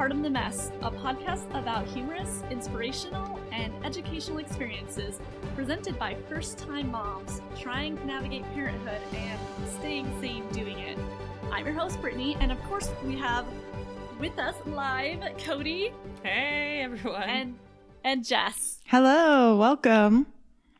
Partum the Mess, a podcast about humorous, inspirational, and educational experiences presented by first-time moms trying to navigate parenthood and staying sane doing it. I'm your host, Brittany, and of course we have with us live Cody. Hey, everyone. And Jess. Hello, welcome.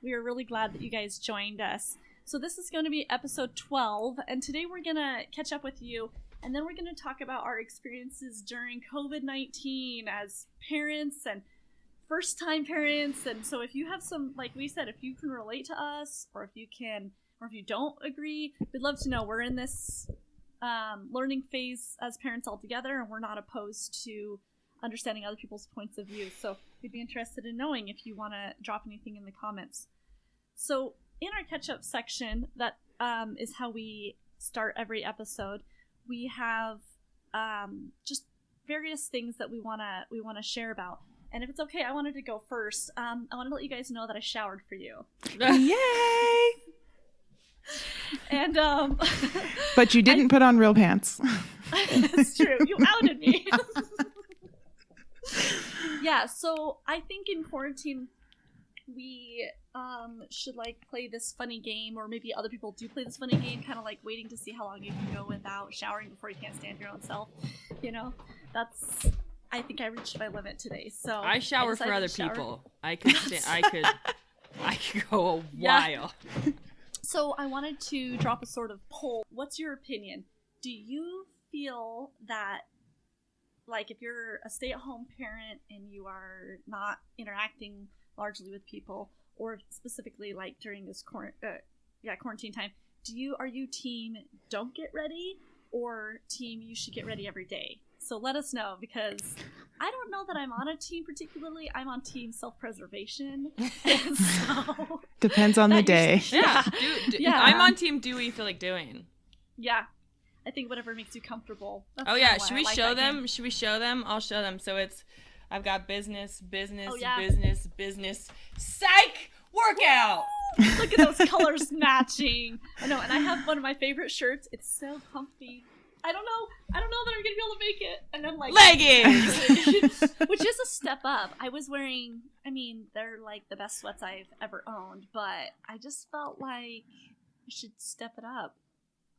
We are really glad that you guys joined us. So this is going to be episode 12, and today we're going to catch up with you. And then we're going to talk about our experiences during COVID-19 as parents and first-time parents. And so if you have some, like we said, if you can relate to us, or if you don't agree, we'd love to know. We're in this learning phase as parents all together, and we're not opposed to understanding other people's points of view. So we'd be interested in knowing if you want to drop anything in the comments. So in our catch-up section, that is how we start every episode. We have just various things that we wanna share about, and if it's okay, I wanted to go first. I want to let you guys know that I showered for you. Yay! And but you didn't put on real pants. It's true. You outed me. Yeah. So I think in quarantine we should play this funny game, or maybe other people do play this funny game, kind of like waiting to see how long you can go without showering before you can't stand your own self. I think I reached my limit today. So I shower for other people. I could go a while. Yeah. So I wanted to drop a sort of poll. What's your opinion? Do you feel that, if you're a stay-at-home parent and you are not interacting largely with people, or specifically during this quarantine time, are you team don't get ready, or team you should get ready every day? So let us know, because I don't know that I'm on a team particularly. I'm on team self-preservation. And so depends on the day. Yeah. Yeah. I'm on team do what you feel like doing. Yeah. I think whatever makes you comfortable. Should we show them? Should we show them? I'll show them. So I've got business, business, psych, workout. Look at those colors matching. I know, and I have one of my favorite shirts. It's so comfy. I don't know that I'm gonna be able to make it. And then leggings, which is a step up. I was wearing, they're the best sweats I've ever owned, but I just felt like I should step it up.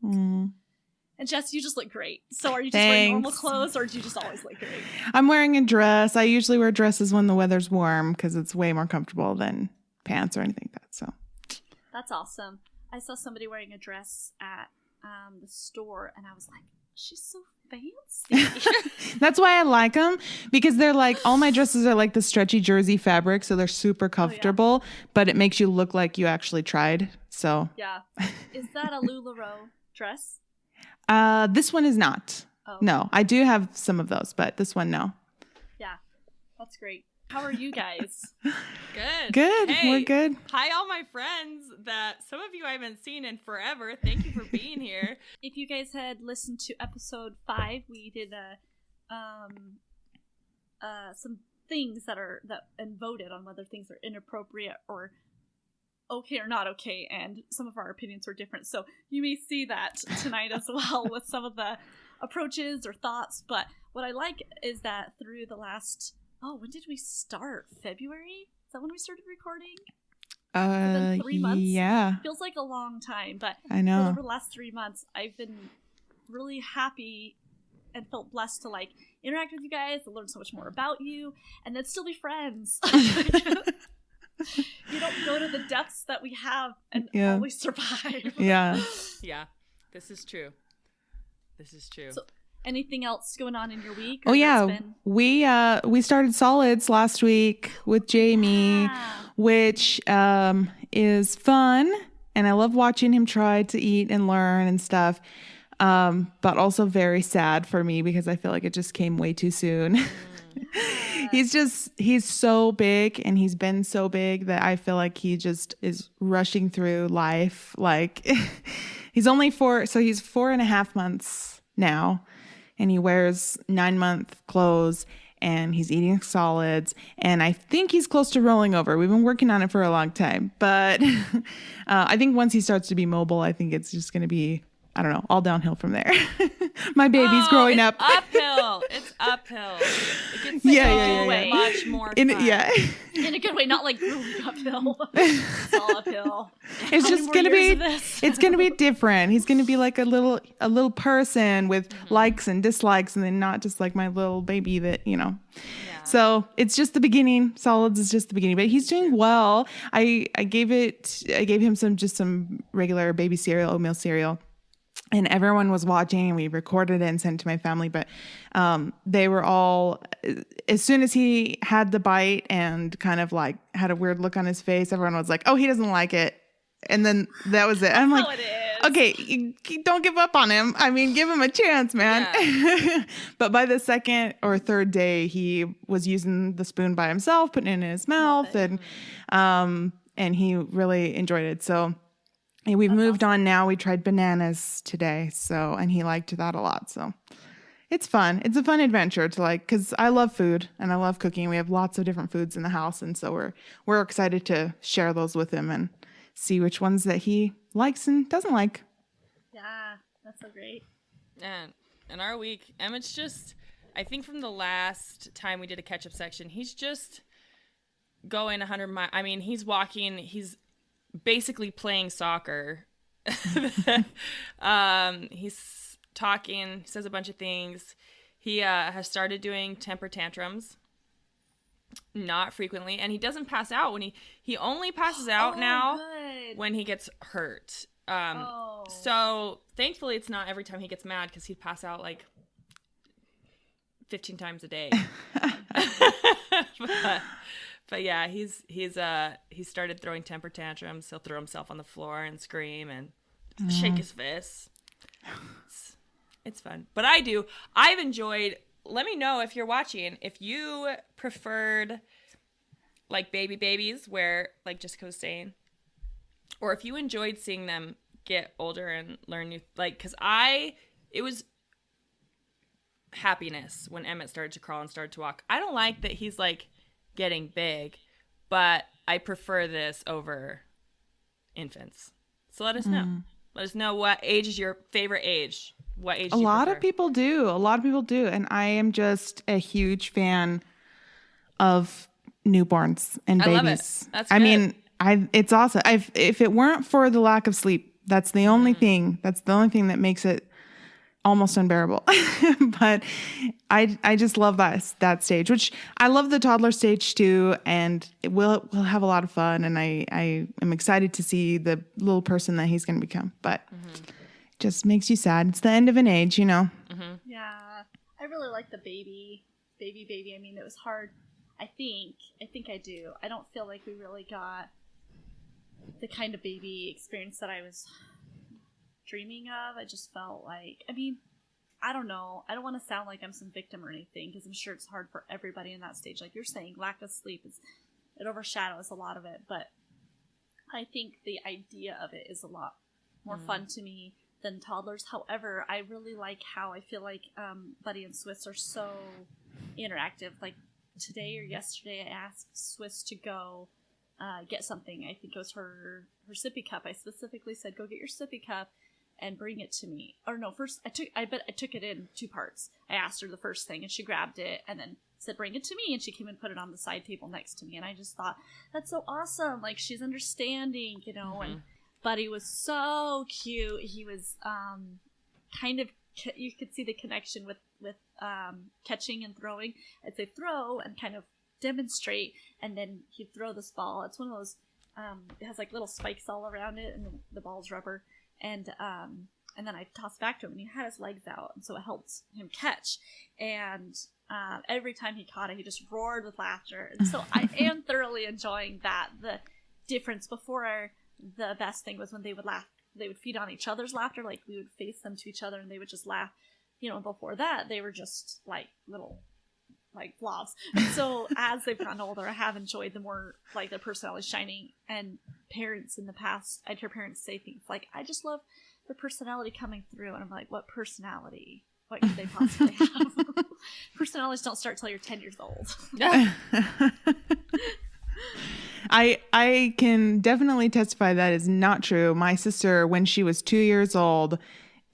Mm. And Jess, you just look great. So are you just Thanks. wearing normal clothes, or do you just always look great? I'm wearing a dress. I usually wear dresses when the weather's warm because it's way more comfortable than pants or anything like that. So that's awesome. I saw somebody wearing a dress at the store, and I was like, she's so fancy. That's why I like them, because they're all my dresses are the stretchy jersey fabric, so they're super comfortable, but it makes you look like you actually tried. So yeah. Is that a LuLaRoe dress? This one is not. Oh. No, I do have some of those, but this one, no. Yeah, that's great. How are you guys? Good. Hey, we're good. Hi, all my friends that some of you I haven't seen in forever. Thank you for being here. If you guys had listened to episode 5, we did some things and voted on whether things are inappropriate or okay or not okay, and some of our opinions were different. So you may see that tonight as well with some of the approaches or thoughts. But what I like is that through the last, when did we start? February? Is that when we started recording? It's been 3 months? Yeah. Feels like a long time, but I know. over the last 3 months, I've been really happy and felt blessed to interact with you guys, to learn so much more about you, and then still be friends. You don't go to the depths that we have and always survive. Yeah. Yeah, this is true. So, anything else going on in your week? Oh yeah, we started solids last week with Jamie, which is fun, and I love watching him try to eat and learn and stuff. But also very sad for me because I feel like it just came way too soon. He's so big, and he's been so big that I feel like he just is rushing through life. He's only 4, so he's 4.5 months now, and he wears 9-month clothes, and he's eating solids, and I think he's close to rolling over. We've been working on it for a long time, but I think once he starts to be mobile, I think it's just going to be I don't know, all downhill from there. My baby's growing up. Uphill. It's uphill. It gets Yeah. much more fun. In a good way, not like really uphill. It's all uphill. It's just gonna be. It's gonna be different. He's gonna be like a little person with likes and dislikes, and then not just like my little baby that Yeah. So it's just the beginning. Solids is just the beginning, but he's doing well. I gave him some regular baby cereal, oatmeal cereal. And everyone was watching, and we recorded it and sent it to my family. But they were all, as soon as he had the bite and kind of like had a weird look on his face, everyone was like, "Oh, he doesn't like it." And then that was it. I'm like, okay, you don't give up on him. I mean, give him a chance, man. Yeah. But by the second or third day, he was using the spoon by himself, putting it in his mouth, and he really enjoyed it. So. And we've moved on now. We tried bananas today, and he liked that a lot. So it's fun. It's a fun adventure to because I love food and I love cooking. We have lots of different foods in the house, and so we're excited to share those with him and see which ones that he likes and doesn't like. Yeah, that's so great. And in our week, Emmett's just, I think from the last time we did a catch-up section, he's just going 100 miles. I mean, he's walking. He's basically playing soccer. He's talking, he says a bunch of things. He has started doing temper tantrums, not frequently, and he doesn't pass out when he only passes out now when he gets hurt. So thankfully it's not every time he gets mad, because he'd pass out like 15 times a day. But yeah, he's started throwing temper tantrums. He'll throw himself on the floor and scream and shake his fists. It's fun. But I've enjoyed, let me know if you're watching, if you preferred like babies where, like Jessica was saying, or if you enjoyed seeing them get older and learn new, because it was happiness when Emmett started to crawl and started to walk. I don't like that he's like getting big, but I prefer this over infants. So let us know. Let us know what age is your favorite age. What age do you prefer? A lot of people do. And I am just a huge fan of newborns and babies. I love it. That's good. I mean, it's awesome. If it weren't for the lack of sleep, that's the only thing. That's the only thing that makes it almost unbearable. But I just love that stage, which I love the toddler stage too, and we'll have a lot of fun, and I am excited to see the little person that he's going to become. But it just makes you sad. It's the end of an age, Yeah, I really like the baby. I mean, it was hard. I think I do. I don't feel like we really got the kind of baby experience that I was dreaming of. I just felt like, I mean, I don't know. I don't want to sound like I'm some victim or anything, because I'm sure it's hard for everybody in that stage. Like you're saying, lack of sleep it overshadows a lot of it. But I think the idea of it is a lot more fun to me than toddlers. However, I really like how I feel like Buddy and Swiss are so interactive. Like today or yesterday, I asked Swiss to go get something. I think it was her sippy cup. I specifically said, go get your sippy cup and bring it to me. Or no, first I took it in two parts. I asked her the first thing and she grabbed it and then said, bring it to me. And she came and put it on the side table next to me. And I just thought, that's so awesome. Like she's understanding, and Buddy was so cute. He was kind of, you could see the connection with catching and throwing. I'd say throw and kind of demonstrate, and then he'd throw this ball. It's one of those, it has like little spikes all around it, and the ball's rubber. And then I tossed back to him, and he had his legs out, and so it helped him catch. And every time he caught it, he just roared with laughter. And so I am thoroughly enjoying that. The difference before, the best thing was when they would laugh. They would feed on each other's laughter, like we would face them to each other, and they would just laugh. Before that, they were just like little blobs. And so as they've gotten older, I have enjoyed the more like their personality shining. And parents in the past, I'd hear parents say things like, I just love the personality coming through. And I'm like, what personality? What could they possibly have? Personalities don't start till you're 10 years old. I can definitely testify that is not true. My sister, when she was 2 years old,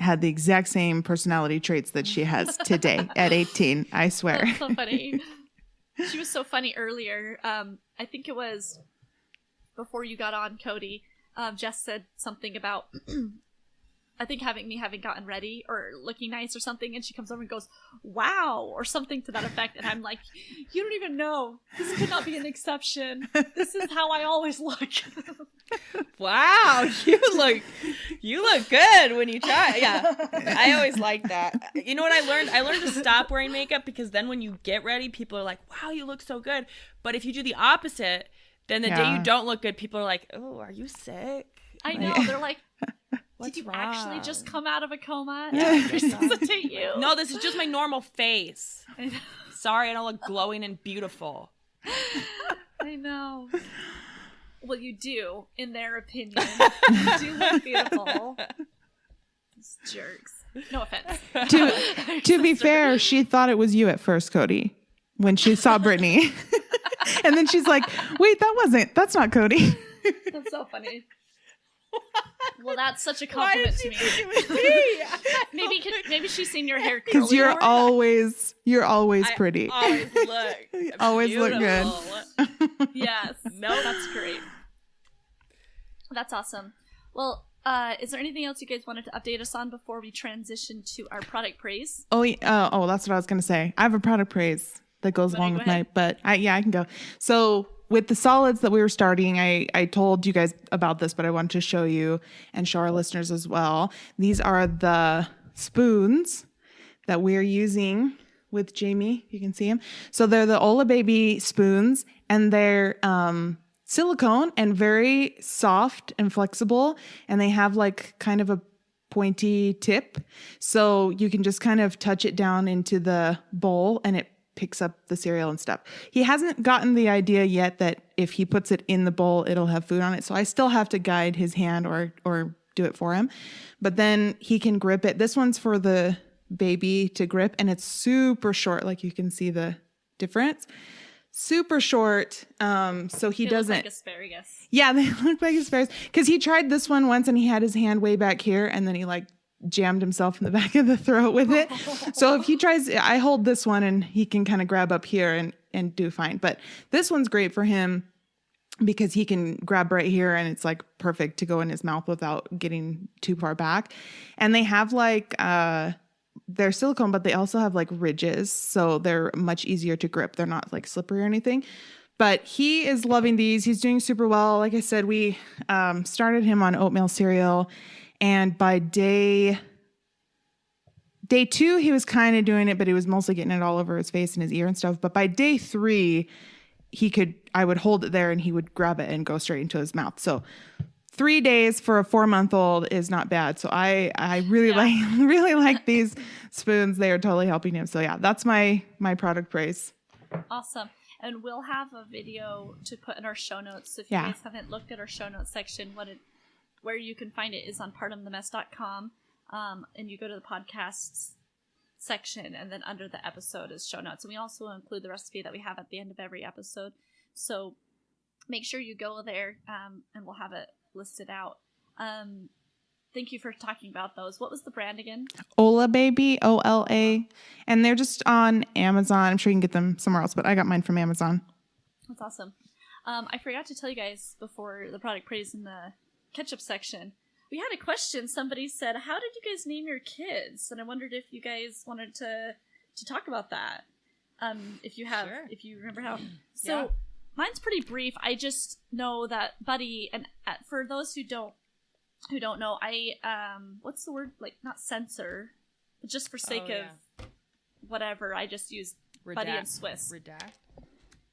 had the exact same personality traits that she has today at 18. I swear. That's so funny. She was so funny earlier. I think it was before you got on, Cody. Jess said something about I think having gotten ready or looking nice or something, and she comes over and goes, "Wow," or something to that effect, and I'm like, "You don't even know. This could not be an exception. This is how I always look." Wow, you look good when you try. Yeah, I always like that. You know what I learned? I learned to stop wearing makeup, because then when you get ready, people are like, "Wow, you look so good." But if you do the opposite, then the day you don't look good, people are like, "Oh, are you sick?" I know. They're like, "Did you actually just come out of a coma and resuscitate you?" No, this is just my normal face. Sorry, I don't look glowing and beautiful. I know. Well, you do, in their opinion. You do look beautiful. These jerks. No offense. To be fair, she thought it was you at first, Cody, when she saw Brittany. And then she's like, "Wait, that's not Cody." That's so funny. Well, that's such a compliment to me. Maybe she's seen your hair curly. Because you're always pretty. Always look good. Yes. No, that's great. That's awesome. Well, is there anything else you guys wanted to update us on before we transition to our product praise? Oh, that's what I was going to say. I have a product praise that goes along with my, but I can go. So with the solids that we were starting, I told you guys about this, but I wanted to show you and show our listeners as well. These are the spoons that we're using with Jamie. You can see them. So they're the Ola Baby spoons, and they're silicone and very soft and flexible. And they have like kind of a pointy tip. So you can just kind of touch it down into the bowl and it picks up the cereal and stuff. He hasn't gotten the idea yet that if he puts it in the bowl, it'll have food on it. So I still have to guide his hand or do it for him. But then he can grip it. This one's for the baby to grip, and it's super short. Like you can see the difference. Super short. So he doesn't. Look like asparagus. Yeah, they look like asparagus. Because he tried this one once and he had his hand way back here, and then he like jammed himself in the back of the throat with it. So if he tries, I hold this one and he can kind of grab up here and do fine. But this one's great for him because he can grab right here and it's like perfect to go in his mouth without getting too far back. And they have like, they're silicone, but they also have like ridges. So they're much easier to grip. They're not like slippery or anything. But he is loving these. He's doing super well. Like I said, we started him on oatmeal cereal. And by day 2, he was kind of doing it, but he was mostly getting it all over his face and his ear and stuff. But by day 3, I would hold it there and he would grab it and go straight into his mouth. So 3 days for a 4-month-old is not bad. So I really like these spoons. They are totally helping him. So yeah, that's my product praise. Awesome. And we'll have a video to put in our show notes. So if you guys haven't looked at our show notes section, where you can find it is on partumthemess.com. And you go to the podcasts section, and then under the episode is show notes. And we also include the recipe that we have at the end of every episode. So make sure you go there, and we'll have it listed out. Thank you for talking about those. What was the brand again? Ola Baby, OLA. And they're just on Amazon. I'm sure you can get them somewhere else, but I got mine from Amazon. That's awesome. I forgot to tell you guys before the product praise in the ketchup section. We had a question. Somebody said, "How did you guys name your kids?" And I wondered if you guys wanted to talk about that. If you remember how. So mine's pretty brief. I just know that Buddy, and for those who don't know, I what's the word? Like not censor, but just for sake of whatever, I just use Buddy and Swiss. Redact.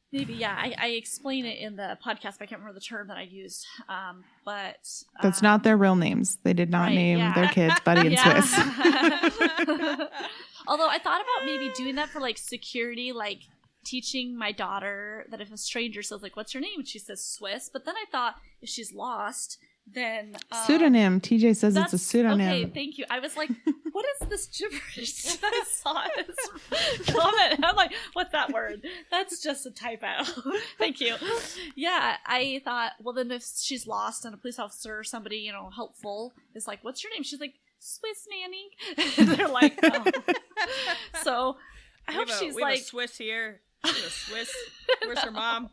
Maybe, yeah. I explain it in the podcast, but I can't remember the term that I used. But that's not their real names. They did not name their kids Buddy and Swiss. Although I thought about maybe doing that for like security, like teaching my daughter that if a stranger says like, "What's your name?" and she says Swiss. But then I thought if she's lost, then pseudonym. TJ says it's a pseudonym. Okay, thank you. I was like, what is this gibberish? I saw this comment and I'm like, what's that word? That's just a typo. Thank you. Yeah, I thought, well then if she's lost and a police officer or somebody, helpful is like, "What's your name?" She's like, Swiss nanny. And they're like, oh. So I hope she's we like have a Swiss here. We have a Swiss. Where's her mom?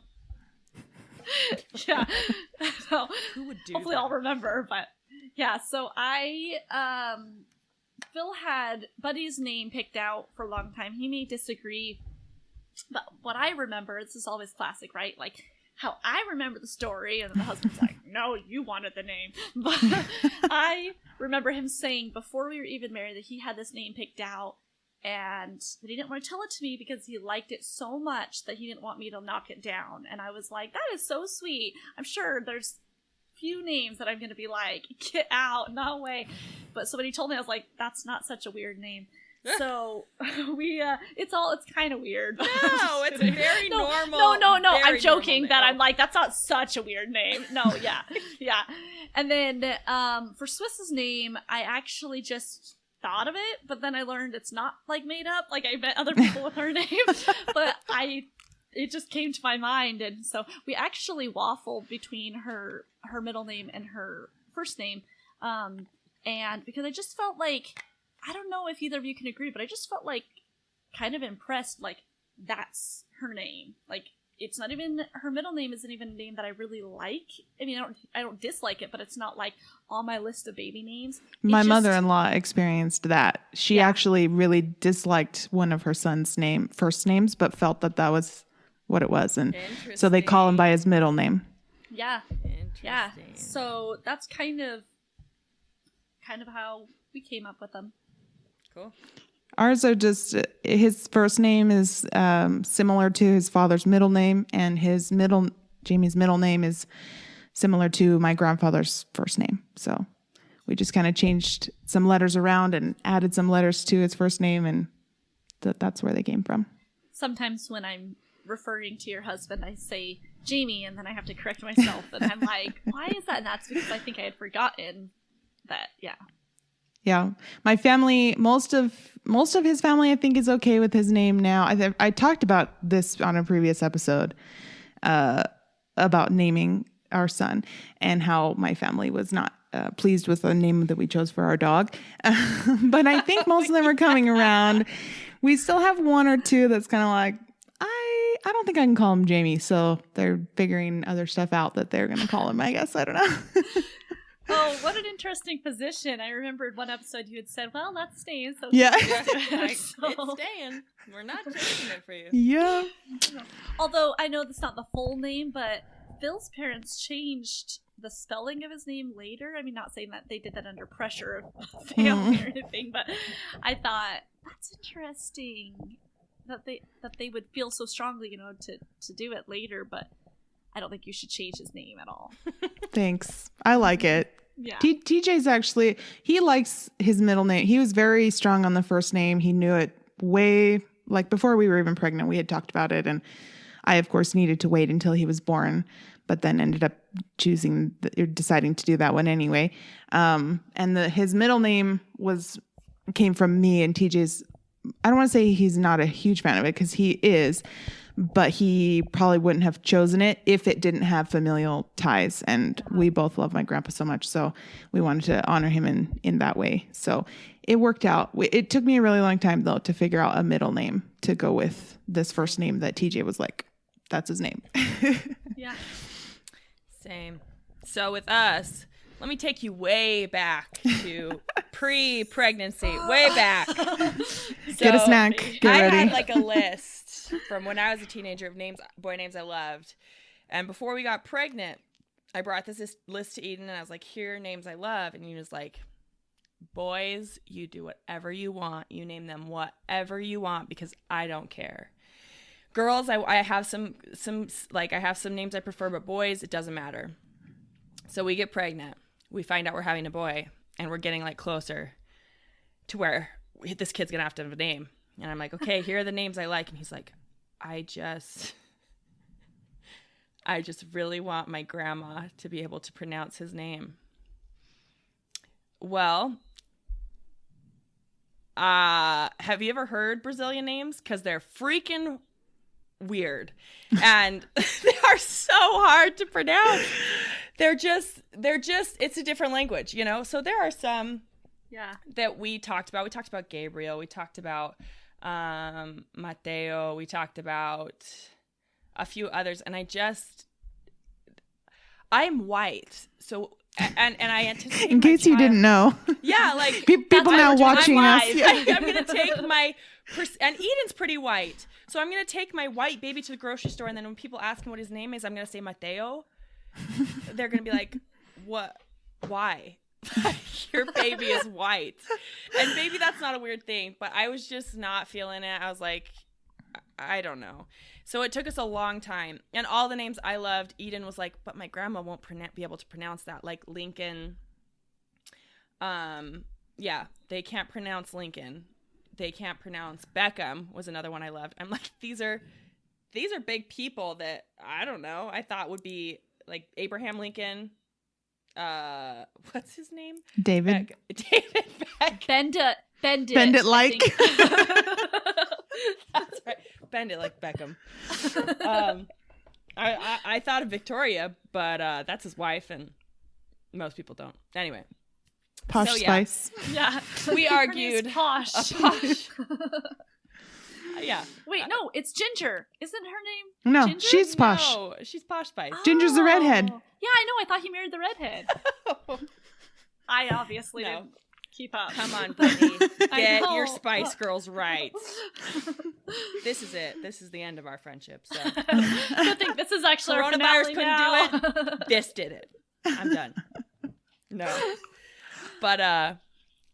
Yeah. So Who would do hopefully that? I'll remember, but yeah, so I Phil had Buddy's name picked out for a long time. He may disagree, but what I remember, this is always classic, right? Like how I remember the story, and then the husband's like, no, you wanted the name. But I remember him saying before we were even married that he had this name picked out and that he didn't want to tell it to me because he liked it so much that he didn't want me to knock it down. And I was like, that is so sweet. I'm sure there's few names that I'm going to be like, get out, no way. But so when he told me, I was like, that's not such a weird name. So it's kind of weird. No, it's very normal. No. very I'm joking normal that name. I'm like, that's not such a weird name. No, yeah. Yeah. And then for Swiss's name, I actually just thought of it, but then I learned it's not like made up. Like I met other people with her name, but it just came to my mind. And so we actually waffled between her middle name and her first name. And because I just felt like, I don't know if either of you can agree, but I just felt like kind of impressed, like that's her name. Like it's not even, her middle name isn't even a name that I really like. I mean, I don't dislike it, but it's not like on my list of baby names. My mother-in-law experienced that. She Yeah. actually really disliked one of her son's first names, but felt that was what it was. And so they call him by his middle name. Yeah. Yeah. Interesting. So that's kind of how we came up with them. Cool. Ours are just, his first name is similar to his father's middle name, and Jamie's middle name is similar to my grandfather's first name. So we just kind of changed some letters around and added some letters to his first name, and that's where they came from. Sometimes when I'm referring to your husband, I say Jamie, and then I have to correct myself, and I'm like, why is that? And that's because I think I had forgotten that. Yeah. Yeah, my family, most of his family, I think, is okay with his name now. I talked about this on a previous episode about naming our son and how my family was not pleased with the name that we chose for our dog. But I think most of them are coming around. We still have one or two that's kind of like, I don't think I can call him Jamie. So they're figuring other stuff out that they're going to call him, I guess. I don't know. Oh, what an interesting position. I remembered one episode you had said, well, that's staying. So Yeah. Like, So- it's staying. We're not changing it for you. Yeah. Although I know that's not the full name, but Phil's parents changed the spelling of his name later. I mean, not saying that they did that under pressure of family or anything, but I thought that's interesting that they would feel so strongly, to do it later. But I don't think you should change his name at all. Thanks. I like it. Yeah. TJ's actually, he likes his middle name. He was very strong on the first name. He knew it way, like before we were even pregnant, we had talked about it. And I, of course, needed to wait until he was born, but then ended up deciding to do that one anyway. And his middle name came from me, and TJ's, I don't want to say he's not a huge fan of it, because he is, but he probably wouldn't have chosen it if it didn't have familial ties. And we both love my grandpa so much, so we wanted to honor him in that way. So it worked out. It took me a really long time, though, to figure out a middle name to go with this first name that TJ was like, that's his name. Yeah. Same. So with us, let me take you way back to pre-pregnancy, way back. Get a snack. Get I ready. had like a list from when I was a teenager of boy names I loved. And before we got pregnant, I brought this list to Eden, and I was like, here are names I love. And he was like, boys, you do whatever you want. You name them whatever you want, because I don't care. Girls, I have some like, I have some names I prefer, but boys, it doesn't matter. So we get pregnant. We find out we're having a boy, and we're getting like closer to where this kid's gonna have to have a name. And I'm like, okay, here are the names I like. And he's like, I just really want my grandma to be able to pronounce his name. Well, have you ever heard Brazilian names? Because they're freaking weird. And they are so hard to pronounce. They're just, it's a different language, So there are some Yeah. that we talked about. We talked about Gabriel. We talked about Mateo. We talked about a few others. And I'm white. So, and I anticipate In case you didn't know. Yeah, like people now watching us. I'm going to take and Eden's pretty white. So I'm going to take my white baby to the grocery store. And then when people ask him what his name is, I'm going to say Mateo. They're going to be like, what? Why? Your baby is white. And maybe that's not a weird thing, but I was just not feeling it. I was like, I don't know. So it took us a long time. And all the names I loved, Eden was like, but my grandma won't be able to pronounce that. Like Lincoln. Yeah, they can't pronounce Lincoln. They can't pronounce Beckham was another one I loved. I'm like, these are big people that I don't know. I thought would be like Abraham Lincoln. What's his name? David Beck. Bend it. Bend it like. That's right. Bend it like Beckham. I thought of Victoria, but that's his wife, and most people don't. Anyway. Posh Spice. Yeah. We argued. Posh. Yeah. Wait, no, it's Ginger. Isn't her name No, Ginger? she's Posh. No, she's Posh Spice. Ginger's the redhead. Yeah, I know. I thought he married the redhead. I obviously didn't keep up. Come on, Brittany. Get know. your Spice Girls right. This is it. This is the end of our friendship. So Good thing this is actually our coronavirus finale couldn't now. do it. This did it. I'm done. No. But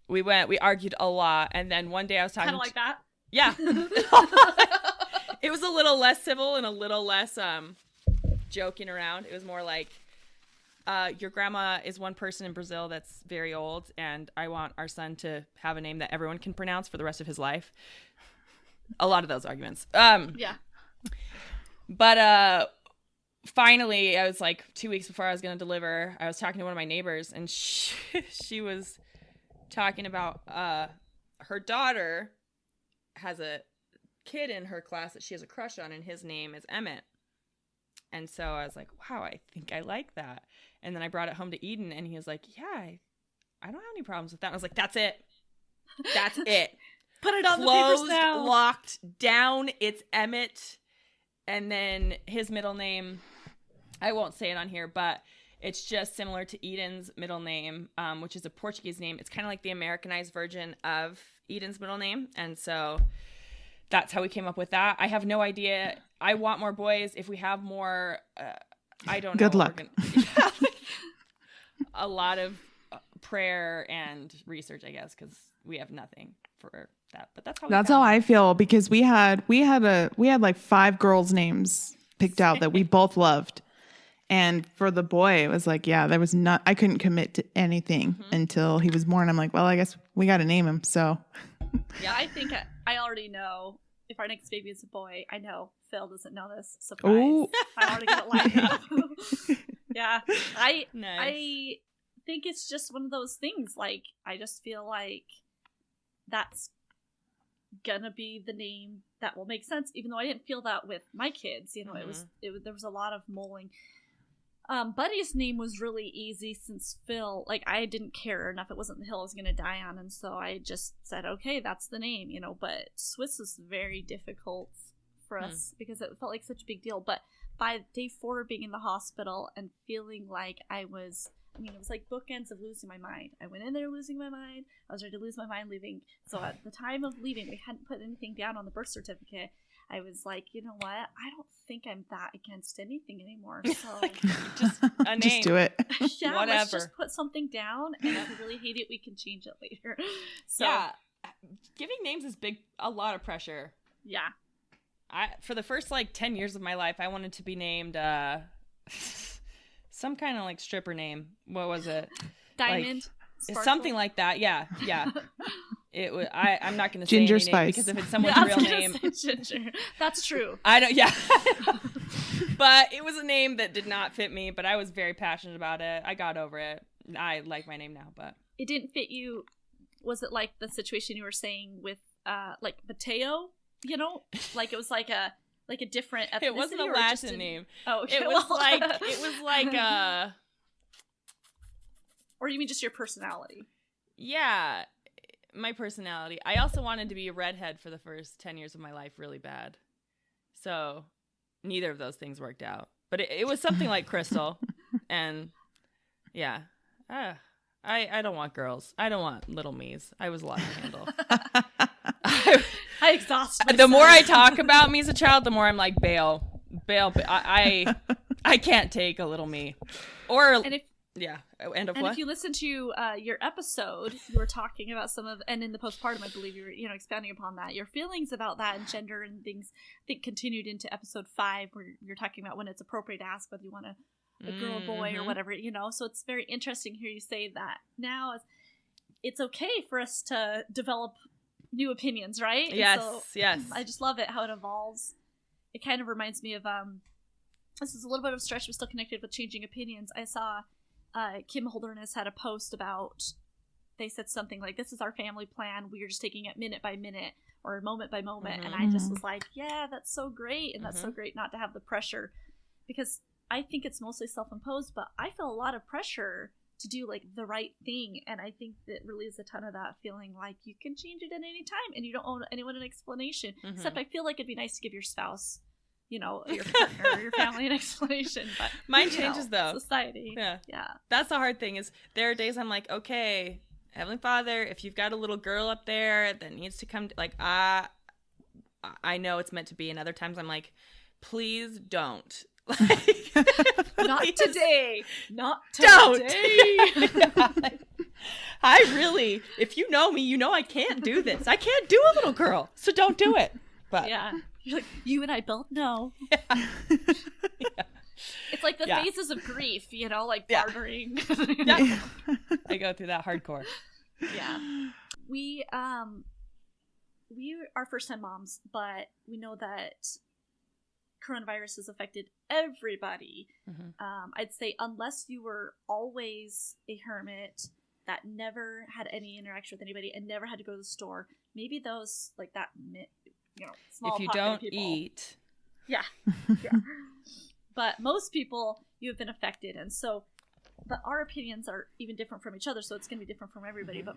we argued a lot, and then one day I was talking Kind of like that. Yeah. It was a little less civil and a little less joking around. It was more like, your grandma is one person in Brazil that's very old, and I want our son to have a name that everyone can pronounce for the rest of his life. A lot of those arguments. Yeah. But finally, I was like 2 weeks before I was going to deliver, I was talking to one of my neighbors, and she was talking about her daughter has a kid in her class that she has a crush on, and his name is Emmett. And so I was like, wow, I think I like that. And then I brought it home to Eden, and he was like, yeah, I don't have any problems with that. And I was like, that's it. That's it. Put it on Closed, the papers now. locked down. It's Emmett. And then his middle name, I won't say it on here, but it's just similar to Eden's middle name, which is a Portuguese name. It's kind of like the Americanized version of Eden's middle name. And so that's how we came up with that. I have no idea. I want more boys. If we have more, I don't know. Good luck. A lot of prayer and research, I guess, because we have nothing for that. But that's how I feel, because we had like 5 girls' names picked out that we both loved. And for the boy, it was like, yeah, I couldn't commit to anything until he was born. I'm like, well, I guess we got to name him. So Yeah, I think I already know if our next baby is a boy. I know Phil doesn't know this. Surprise. Ooh. I already got it lined up. Yeah. Nice. I think it's just one of those things. Like, I just feel like that's gonna be the name that will make sense, even though I didn't feel that with my kids. You know, there was a lot of mulling. Buddy's name was really easy since Phil, like, I didn't care enough. It wasn't the hill I was going to die on. And so I just said, okay, that's the name, you know, but Swiss was very difficult for us because it felt like such a big deal. But by day 4 being in the hospital and feeling like it was like bookends of losing my mind. I went in there losing my mind. I was ready to lose my mind leaving. So at the time of leaving, we hadn't put anything down on the birth certificate. I was like, you know what? I don't think I'm that against anything anymore. So just a name. just do it. yeah, Whatever. let's just put something down, and if we really hate it, we can change it later. So yeah, giving names is a lot of pressure. yeah. For the first 10 years of my life, I wanted to be named some kind of stripper name. What was it? Diamond. Sparkle. Something like that. Yeah. It was. I'm not going to say Ginger any name Spice. because if it's someone's I was real gonna name, say Ginger. That's true. I don't. Yeah. But it was a name that did not fit me. But I was very passionate about it. I got over it. I like my name now, but It didn't fit you. Was it like the situation you were saying with Mateo? You know, like it was like a different ethnicity. it wasn't a or just Latin name. Oh, okay. It was like Or you mean just your personality? Yeah, my personality. I also wanted to be a redhead for the first 10 years of my life really bad. So neither of those things worked out. But it was something like Crystal. And yeah, I don't want girls. I don't want little me's. I was a lot to handle. I exhaust myself. The more I talk about me as a child, the more I'm like, bail. I can't take a little me. Or, and if what? If you listen to your episode, you were talking about some of, and in the postpartum, I believe you were, expanding upon that. Your feelings about that and gender and things, I think, continued into episode 5, where you're talking about when it's appropriate to ask whether you want a girl or boy or whatever, So it's very interesting to hear you say that now it's okay for us to develop new opinions, right? Yes, so, yes. I just love it how it evolves. It kind of reminds me of this is a little bit of a stretch, but still connected with changing opinions. I saw Kim Holderness had a post about, they said something like, this is our family plan, we are just taking it minute by minute or moment by moment. And I just was like, yeah, that's so great. And that's so great not to have the pressure, because I think it's mostly self-imposed, but I feel a lot of pressure to do like the right thing. And I think that relieves a ton of that feeling like you can change it at any time and you don't owe anyone an explanation. Except I feel like it'd be nice to give your spouse, your partner or your family an explanation. But mine changes though. Society. Yeah. Yeah. That's the hard thing, is there are days I'm like, okay, Heavenly Father, if you've got a little girl up there that needs to come, I know it's meant to be. And other times I'm like, please don't. Like, not today. Not don't. today. I really, if you know me, you know I can't do this. I can't do a little girl, so don't do it. But yeah, you're like, you and I both know. Yeah. It's like the phases of grief, like bartering. Yeah. I go through that hardcore. Yeah. We are first-time moms, but we know that coronavirus has affected everybody. I'd say unless you were always a hermit that never had any interaction with anybody and never had to go to the store, maybe those like that, small if you pocket don't of people. eat, yeah. But most people, you have been affected, and so, but our opinions are even different from each other, so it's going to be different from everybody. But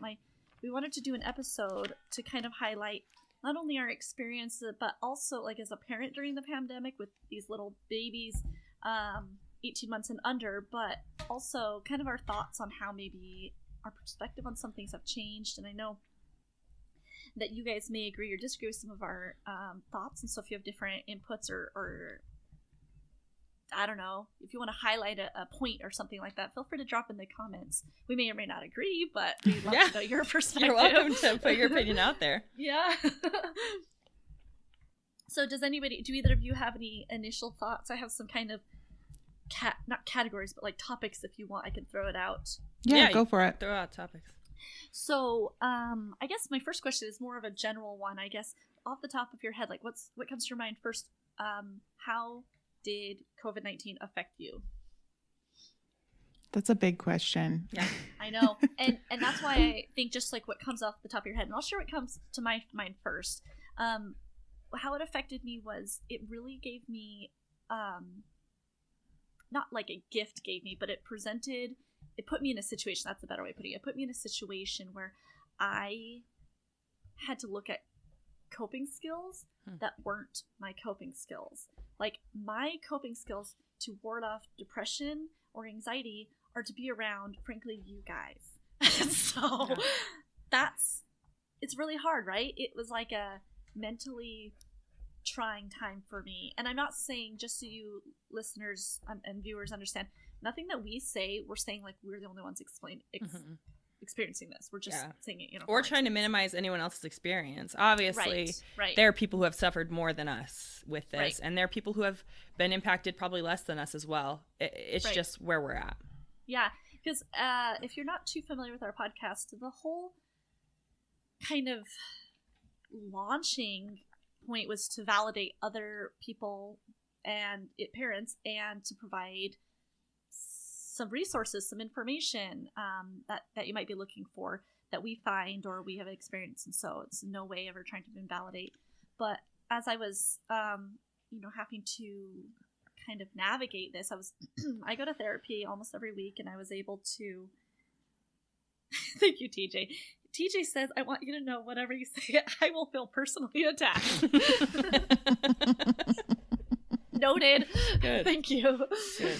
we wanted to do an episode to kind of highlight not only our experience, but also like as a parent during the pandemic with these little babies, 18 months and under, but also kind of our thoughts on how maybe our perspective on some things have changed. And I know that you guys may agree or disagree with some of our thoughts. And so if you have different inputs or I don't know, if you want to highlight a point or something like that, feel free to drop in the comments. We may or may not agree, but we'd love to know your perspective. You're welcome to put your opinion out there. Yeah. So do either of you have any initial thoughts? I have some kind of not categories, but like topics. If you want, I can throw it out. Yeah, go for it. Throw out topics. So I guess my first question is more of a general one. I guess off the top of your head, like what comes to your mind first? How did COVID-19 affect you? That's a big question. Yeah, I know. And that's why I think just like what comes off the top of your head, and I'll share what comes to my mind first. How it affected me was it really gave me, not like a gift gave me, but it put me in a situation, that's a better way of putting it. It put me in a situation where I had to look at coping skills that weren't my coping skills. Like my coping skills to ward off depression or anxiety are to be around, frankly, you guys. So it's really hard, right? It was like a mentally trying time for me. And I'm not saying, just so you listeners and viewers understand, nothing that we say, we're saying like we're the only ones experiencing this. We're just saying it, or trying to minimize anyone else's experience. Obviously, right. There are people who have suffered more than us with this, and there are people who have been impacted probably less than us as well. It's just where we're at. Yeah, because if you're not too familiar with our podcast, the whole kind of launching point was to validate other people and parents, and to provide some resources, some information that you might be looking for that we find or we have experienced. And so it's no way ever trying to invalidate. But as I was, having to kind of navigate this, I go to therapy almost every week, and I was able to Thank you, TJ. TJ says, I want you to know whatever you say, I will feel personally attacked. Noted. Good. Thank you. Good.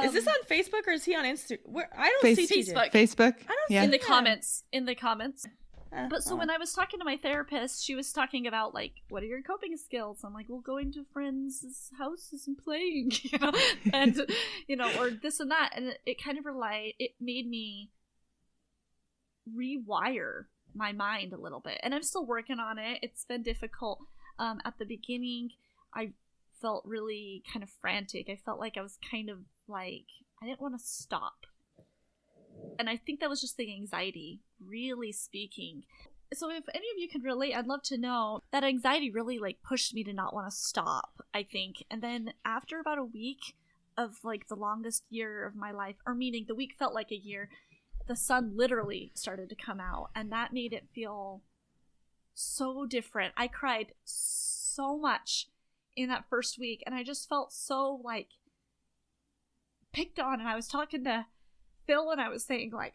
Is this on Facebook or is he on Instagram? I don't see TJ. Facebook. I don't Yeah. see In the him. comments. In the comments. But so when I was talking to my therapist, she was talking about, like, what are your coping skills? I'm like, well, going to friends' houses and playing, you know, and, you know, or this and that. And it kind of it made me rewire my mind a little bit. And I'm still working on it. It's been difficult. At the beginning, I felt really kind of frantic. I felt like I was kind of like, I didn't want to stop. And I think that was just the anxiety, really speaking. So if any of you could relate, I'd love to know. That anxiety really, like, pushed me to not want to stop, I think. And then after about a week of, like, the longest year of my life, or meaning the week felt like a year, the sun literally started to come out. And that made it feel so different. I cried so much in that first week. And I just felt so, like, picked on. And I was talking to Phil and I was saying, like,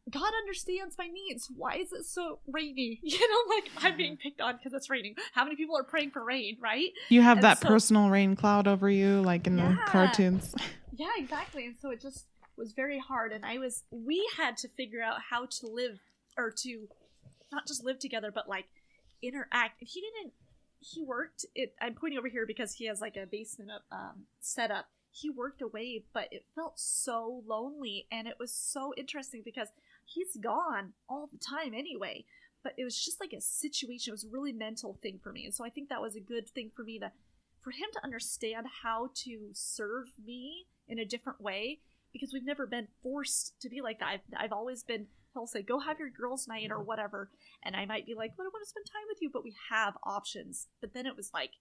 God understands my needs. Why is it so rainy? You know, like, I'm being picked on because it's raining. How many people are praying for rain, right? You have that personal rain cloud over you, like in the cartoons. Yeah, exactly. And so it just was very hard. And we had to figure out how to live, or to not just live together, but, like, interact. And he worked it. I'm pointing over here because he has, like, a basement set up. He worked away, but it felt so lonely, and it was so interesting because he's gone all the time anyway, but it was just like a situation. It was a really mental thing for me, and so I think that was a good thing for him to understand how to serve me in a different way, because we've never been forced to be like that. I've always been, he'll say, go have your girls' night or whatever, and I might be like, well, I want to spend time with you, but we have options. But then it was like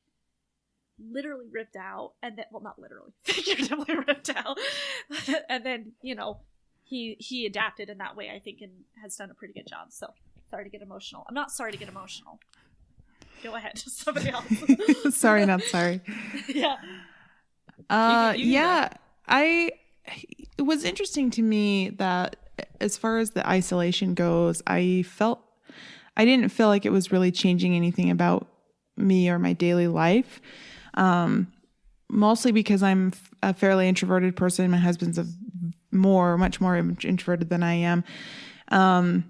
literally ripped out, and then, well, not literally, figuratively ripped out, and then, you know, he adapted in that way, I think, and has done a pretty good job. So sorry to get emotional. I'm not sorry to get emotional. Go ahead, somebody else. Sorry, not sorry. Yeah. It was interesting to me that as far as the isolation goes, I didn't feel like it was really changing anything about me or my daily life. Mostly because I'm a fairly introverted person. My husband's much more introverted than I am. And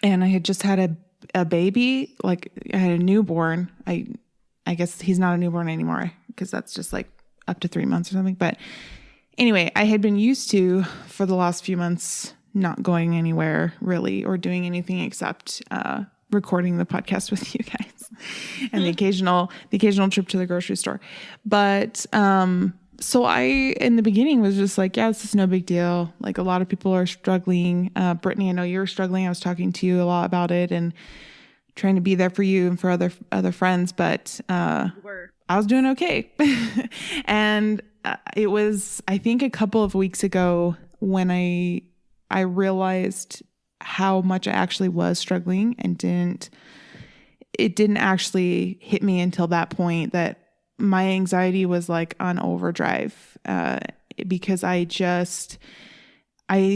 I had just had a baby, like I had a newborn. I guess he's not a newborn anymore because that's just like up to 3 months or something. But anyway, I had been used to, for the last few months, not going anywhere really or doing anything except, recording the podcast with you guys and the occasional trip to the grocery store. But, so I, in the beginning, was just like, yeah, this is no big deal. Like, a lot of people are struggling. Brittany, I know you're struggling. I was talking to you a lot about it and trying to be there for you and for other friends, but, I was doing okay. And, it was, I think, a couple of weeks ago when I realized how much I actually was struggling, and it didn't actually hit me until that point that my anxiety was like on overdrive, because I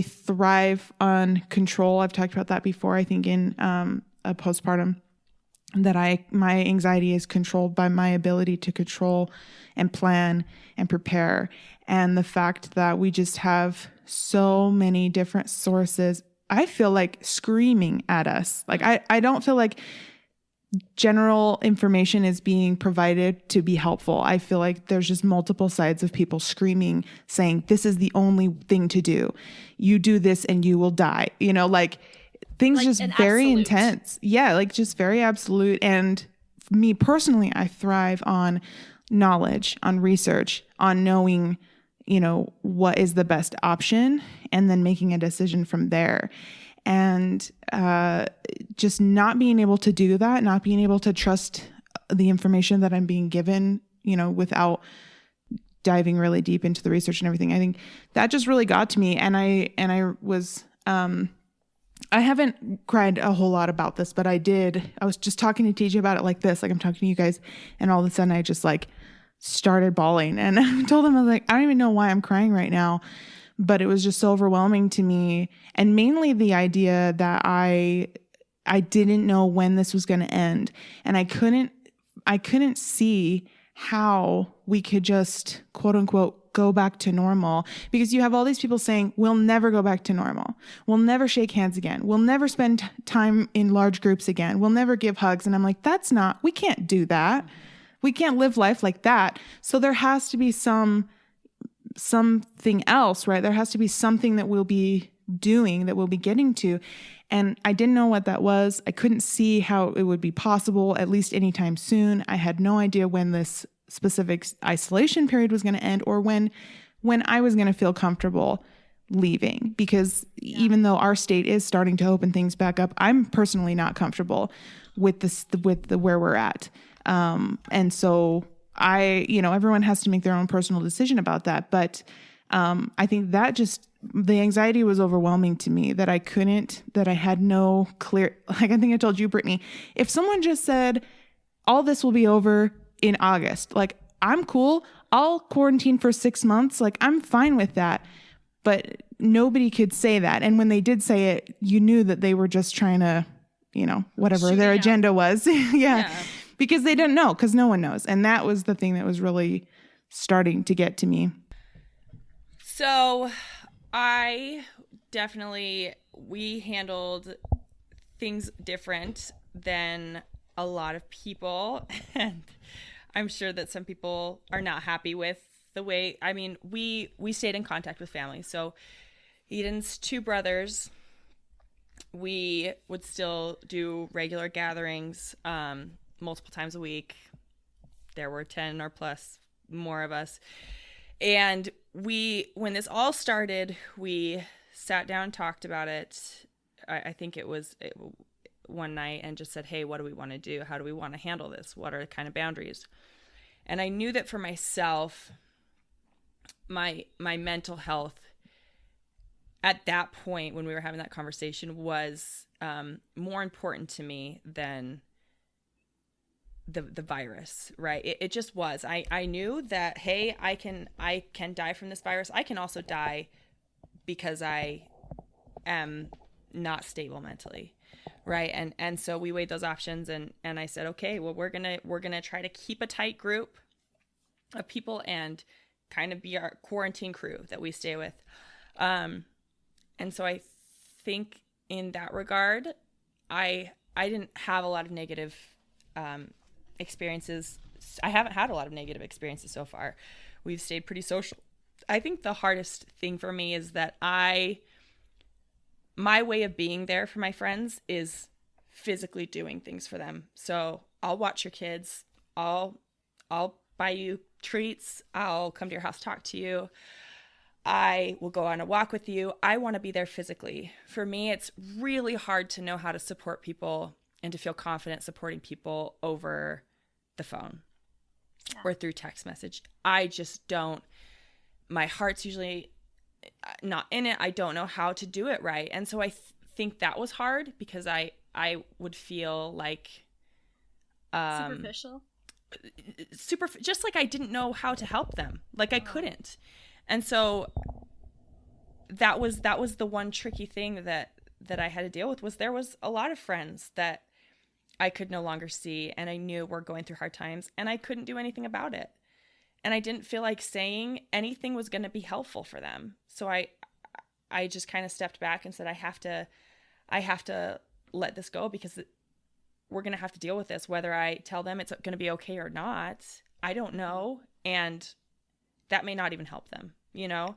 thrive on control. I've talked about that before, I think, in a postpartum, that my anxiety is controlled by my ability to control and plan and prepare. And the fact that we just have so many different sources, I feel like, screaming at us. Like, I don't feel like general information is being provided to be helpful. I feel like there's just multiple sides of people screaming, saying, this is the only thing to do. You do this and you will die. You know, like, things like just very absolute. Intense. Yeah, like, just very absolute. And me personally, I thrive on knowledge, on research, on knowing, you know, what is the best option, and then making a decision from there. And just not being able to do that, not being able to trust the information that I'm being given, you know, without diving really deep into the research and everything. I think that just really got to me. And I was, I haven't cried a whole lot about this, but I did. I was just talking to TJ about it like this, like I'm talking to you guys, and all of a sudden I just like started bawling. And I told him, I was like, I don't even know why I'm crying right now, but it was just so overwhelming to me. And mainly the idea that I didn't know when this was going to end. And I couldn't see how we could just, quote unquote, go back to normal, because you have all these people saying, we'll never go back to normal. We'll never shake hands again. We'll never spend time in large groups again. We'll never give hugs. And I'm like, we can't do that. We can't live life like that. So there has to be something else, right? There has to be something that we'll be doing, that we'll be getting to. And I didn't know what that was. I couldn't see how it would be possible, at least anytime soon. I had no idea when this specific isolation period was going to end, or when I was going to feel comfortable leaving, because even though our state is starting to open things back up, I'm personally not comfortable with where we're at. And so everyone has to make their own personal decision about that. But I think that the anxiety was overwhelming to me, that I had no clear, like I think I told you, Brittany, if someone just said, all this will be over in August, like, I'm cool. I'll quarantine for 6 months. Like, I'm fine with that. But nobody could say that. And when they did say it, you knew that they were just trying to, whatever their agenda was. Yeah. Because they didn't know, because no one knows. And that was the thing that was really starting to get to me. So we handled things different than a lot of people. And I'm sure that some people are not happy with the way, we stayed in contact with family. So Eden's 2 brothers, we would still do regular gatherings, multiple times a week. There were 10 or plus more of us. And when this all started, we sat down and talked about it. I think it was one night, and just said, hey, what do we want to do? How do we want to handle this? What are the kind of boundaries? And I knew that for myself, my mental health at that point, when we were having that conversation, was more important to me than the virus, right? It just was. I knew that, hey, I can die from this virus. I can also die because I am not stable mentally, right? And so we weighed those options, and I said, okay, well, we're gonna try to keep a tight group of people and kind of be our quarantine crew that we stay with. And so I think in that regard, I didn't have a lot of negative experiences. I haven't had a lot of negative experiences so far. We've stayed pretty social. I think the hardest thing for me is that my way of being there for my friends is physically doing things for them. So I'll watch your kids. I'll buy you treats. I'll come to your house, talk to you. I will go on a walk with you. I want to be there physically. For me, it's really hard to know how to support people and to feel confident supporting people over the phone or through text message. I just don't. My heart's usually not in it. I don't know how to do it right. And so I think that was hard, because I would feel like superficial, just like I didn't know how to help them. Like I couldn't. And so that was the one tricky thing that I had to deal with, was there was a lot of friends that I could no longer see, and I knew were going through hard times, and I couldn't do anything about it. And I didn't feel like saying anything was going to be helpful for them. So I just kind of stepped back and said, I have to let this go, because we're going to have to deal with this. Whether I tell them it's going to be okay or not, I don't know. And that may not even help them, Yeah.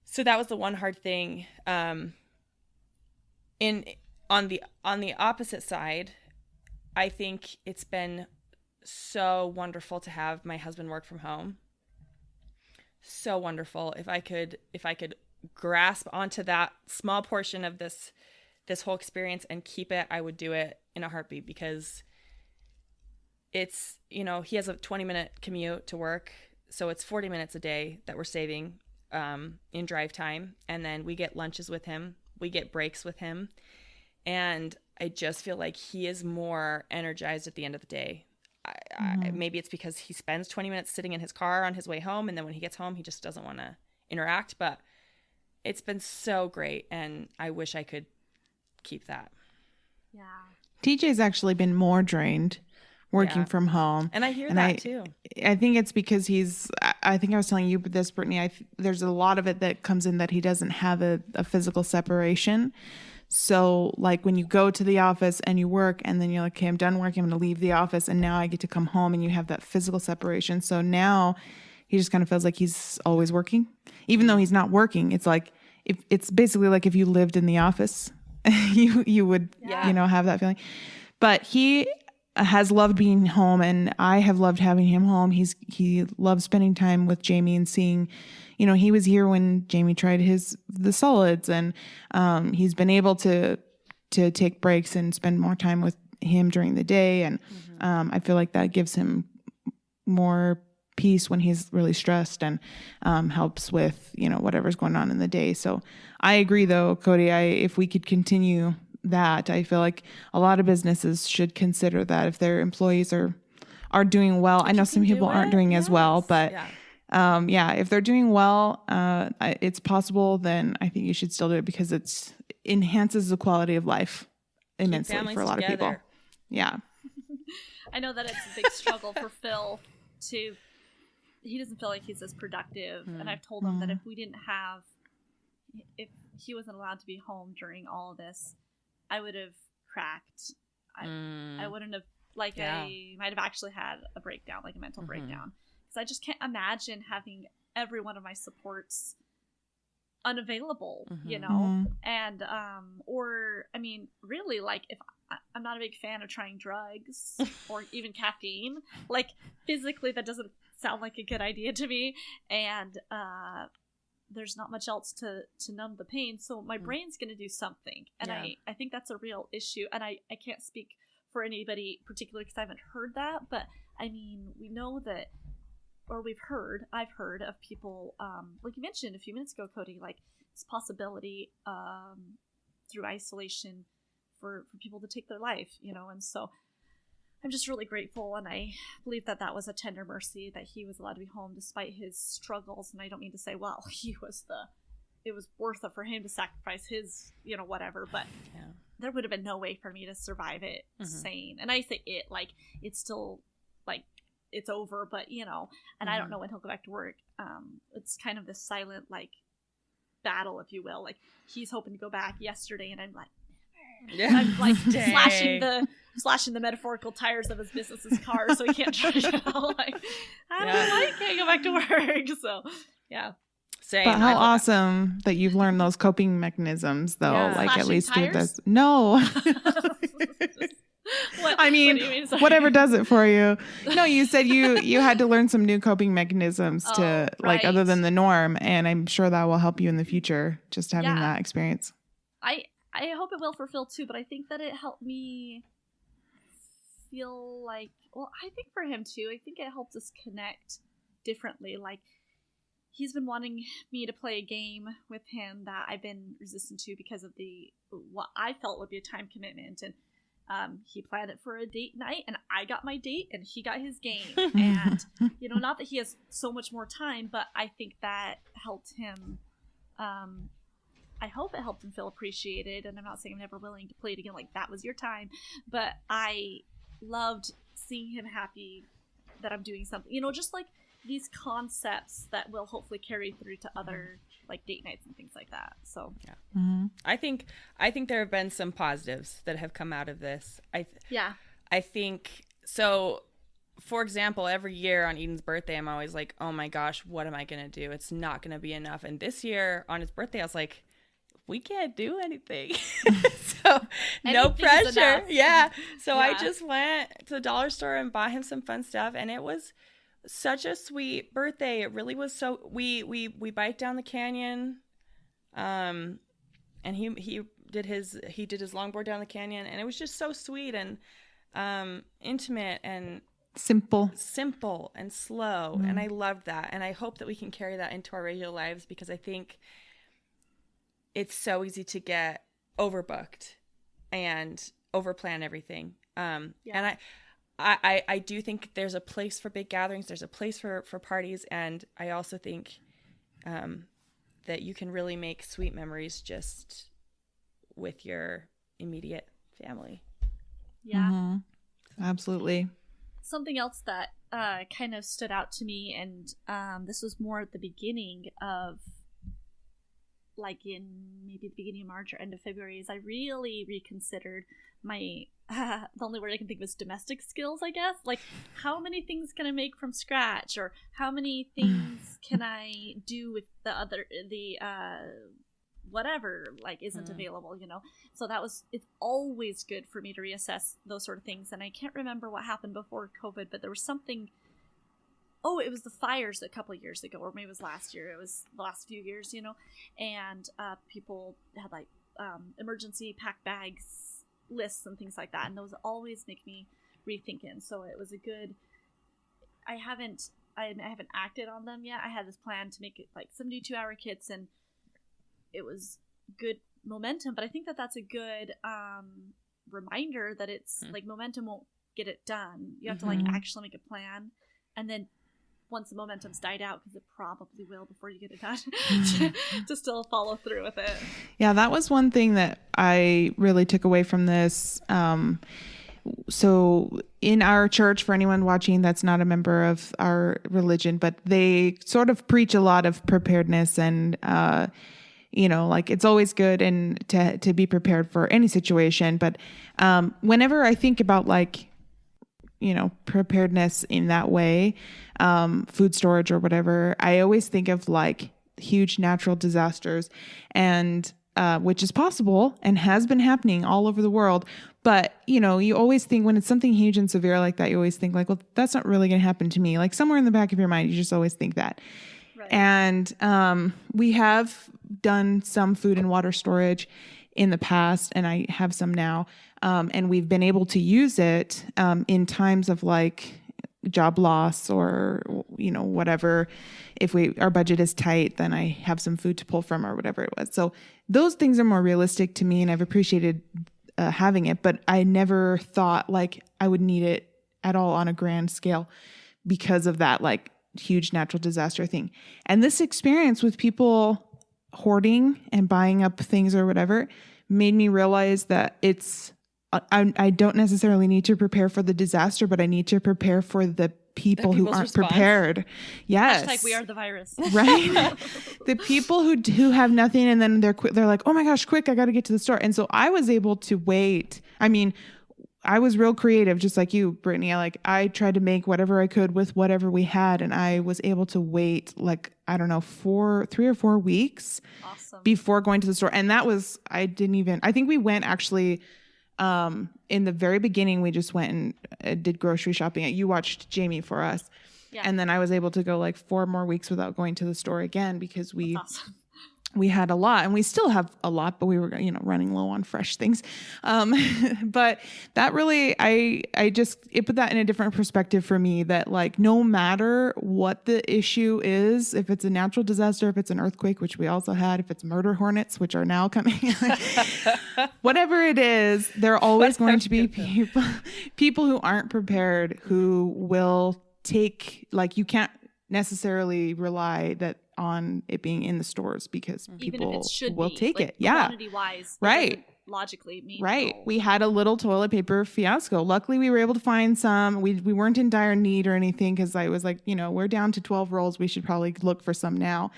So that was the one hard thing. On the opposite side, I think it's been so wonderful to have my husband work from home. So wonderful. If I could grasp onto that small portion of this whole experience and keep it, I would do it in a heartbeat, because it's, he has a 20-minute commute to work. So it's 40 minutes a day that we're saving in drive time. And then we get lunches with him. We get breaks with him. And I just feel like he is more energized at the end of the day. Maybe it's because he spends 20 minutes sitting in his car on his way home. And then when he gets home, he just doesn't want to interact, but it's been so great, and I wish I could keep that. Yeah. TJ's actually been more drained working from home. And I hear that too. I think it's because I think I was telling you this, Brittany, there's a lot of it that comes in that he doesn't have a physical separation. So like when you go to the office and you work and then you're like, okay, I'm done working, I'm going to leave the office, and now I get to come home, and you have that physical separation. So now he just kind of feels like he's always working, even though he's not working. It's like, it's basically like if you lived in the office, you would, have that feeling. But he has loved being home, and I have loved having him home. He loves spending time with Jamie and seeing, he was here when Jamie tried the solids, and he's been able to take breaks and spend more time with him during the day. And I feel like that gives him more peace when he's really stressed, and helps with, whatever's going on in the day. So I agree though, Cody, if we could continue that, I feel like a lot of businesses should consider that if their employees are doing well. I know some people aren't doing as well, but if they're doing well, it's possible, then I think you should still do it, because it enhances the quality of life immensely for a lot of people. Yeah. I know that it's a big struggle for Phil he doesn't feel like he's as productive. And I've told him that if he wasn't allowed to be home during all of this, I would have cracked. I wouldn't have, I might have actually had a breakdown, like a mental breakdown. Because I just can't imagine having every one of my supports unavailable, and, really, like, if I'm not a big fan of trying drugs or even caffeine, like, physically that doesn't sound like a good idea to me. And, there's not much else to numb the pain, so my brain's going to do something, and I think that's a real issue. And I can't speak for anybody particularly because I haven't heard that, but I mean, we know that, or I've heard of people, like you mentioned a few minutes ago, Cody, like this possibility through isolation for people to take their life, and so I'm just really grateful, and I believe that was a tender mercy that he was allowed to be home despite his struggles. And I don't mean to say, well, it was worth it for him to sacrifice his, whatever, but there would have been no way for me to survive it sane. And I say it like it's still like it's over, but and I don't know when he'll go back to work. It's kind of this silent like battle, if you will. Like he's hoping to go back yesterday, and I'm like, I'm like slashing the metaphorical tires of his business's car so he can't drive. Like, I can't go back to work. So same. But how awesome that you've learned those coping mechanisms, though. Like slashing at least tires? Do this. No. Whatever does it for you. No, you said you had to learn some new coping mechanisms to like other than the norm, and I'm sure that will help you in the future. Just having that experience. I hope it will for Phil too, but I think that it helped me feel like, well, I think for him too, I think it helped us connect differently. Like he's been wanting me to play a game with him that I've been resistant to because of what I felt would be a time commitment. And he planned it for a date night, and I got my date and he got his game. And, not that he has so much more time, but I think that helped him, I hope it helped him feel appreciated. And I'm not saying I'm never willing to play it again, like that was your time, but I loved seeing him happy that I'm doing something, just like these concepts that will hopefully carry through to other like date nights and things like that. So I think there have been some positives that have come out of this. I think so. For example, every year on Eden's birthday, I'm always like, oh my gosh, what am I going to do? It's not going to be enough. And this year on his birthday, I was like, we can't do anything. So no pressure. Yeah. So I just went to the dollar store and bought him some fun stuff. And it was such a sweet birthday. It really was. So we biked down the canyon. And he did his longboard down the canyon, and it was just so sweet and intimate and simple and slow. And I loved that. And I hope that we can carry that into our regular lives, because I think it's so easy to get overbooked and overplan everything. And I do think there's a place for big gatherings. There's a place for parties. And I also think that you can really make sweet memories just with your immediate family. Yeah. Mm-hmm. Absolutely. Something else that kind of stood out to me, and this was more at the beginning of, like in maybe the beginning of March or end of February, is I really reconsidered my, the only word I can think of is domestic skills, I guess. Like, how many things can I make from scratch? Or how many things can I do with the whatever, like, isn't available, you know? So it's always good for me to reassess those sort of things. And I can't remember what happened before COVID, but there was something. Oh, it was the fires a couple of years ago, or maybe it was last year. It was the last few years, you know, and people had like emergency pack bags lists and things like that, and those always make me rethink it. And so it was a good. I haven't acted on them yet. I had this plan to make it like 72-hour kits, and it was good momentum. But I think that that's a good reminder that it's like momentum won't get it done. You have to like actually make a plan, and then once the momentum's died out, because it probably will before you get it done, to still follow through with it. Yeah, that was one thing that I really took away from this. So in our church, for anyone watching that's not a member of our religion, but they sort of preach a lot of preparedness and, like it's always good and to be prepared for any situation. But whenever I think about like, preparedness in that way, food storage or whatever, I always think of like huge natural disasters, and which is possible and has been happening all over the world. But, you always think when it's something huge and severe like that, you always think like, well, that's not really going to happen to me. Like somewhere in the back of your mind, you just always think that. Right. And we have done some food and water storage in the past, and I have some now. And we've been able to use it in times of like job loss or, whatever. If our budget is tight, then I have some food to pull from or whatever it was. So those things are more realistic to me, and I've appreciated having it, but I never thought like I would need it at all on a grand scale because of that like huge natural disaster thing. And this experience with people hoarding and buying up things or whatever made me realize that I don't necessarily need to prepare for the disaster, but I need to prepare for the people who aren't prepared. Yes. Hashtag we are the virus. Right. The people who have nothing, and then they're like, oh my gosh, quick, I got to get to the store. And so I was able to wait. I mean, I was real creative, just like you, Brittany. I tried to make whatever I could with whatever we had, and I was able to wait like, I don't know, 3 or 4 weeks before going to the store. And that was, I think we went actually, in the very beginning, we just went and did grocery shopping. You watched Jamie for us. Yeah. And then I was able to go like 4 more weeks without going to the store again because we had a lot, and we still have a lot, but we were, running low on fresh things. But that really, it put that in a different perspective for me, that like, no matter what the issue is, if it's a natural disaster, if it's an earthquake, which we also had, if it's murder hornets, which are now coming, whatever it is, there are always going to be people who aren't prepared, who will take, like, you can't necessarily rely on it being in the stores because people will take it. Yeah. Quantity wise. Right. Logically mean. Right. We had a little toilet paper fiasco. Luckily we were able to find some. We weren't in dire need or anything, because I was like, we're down to 12 rolls. We should probably look for some now.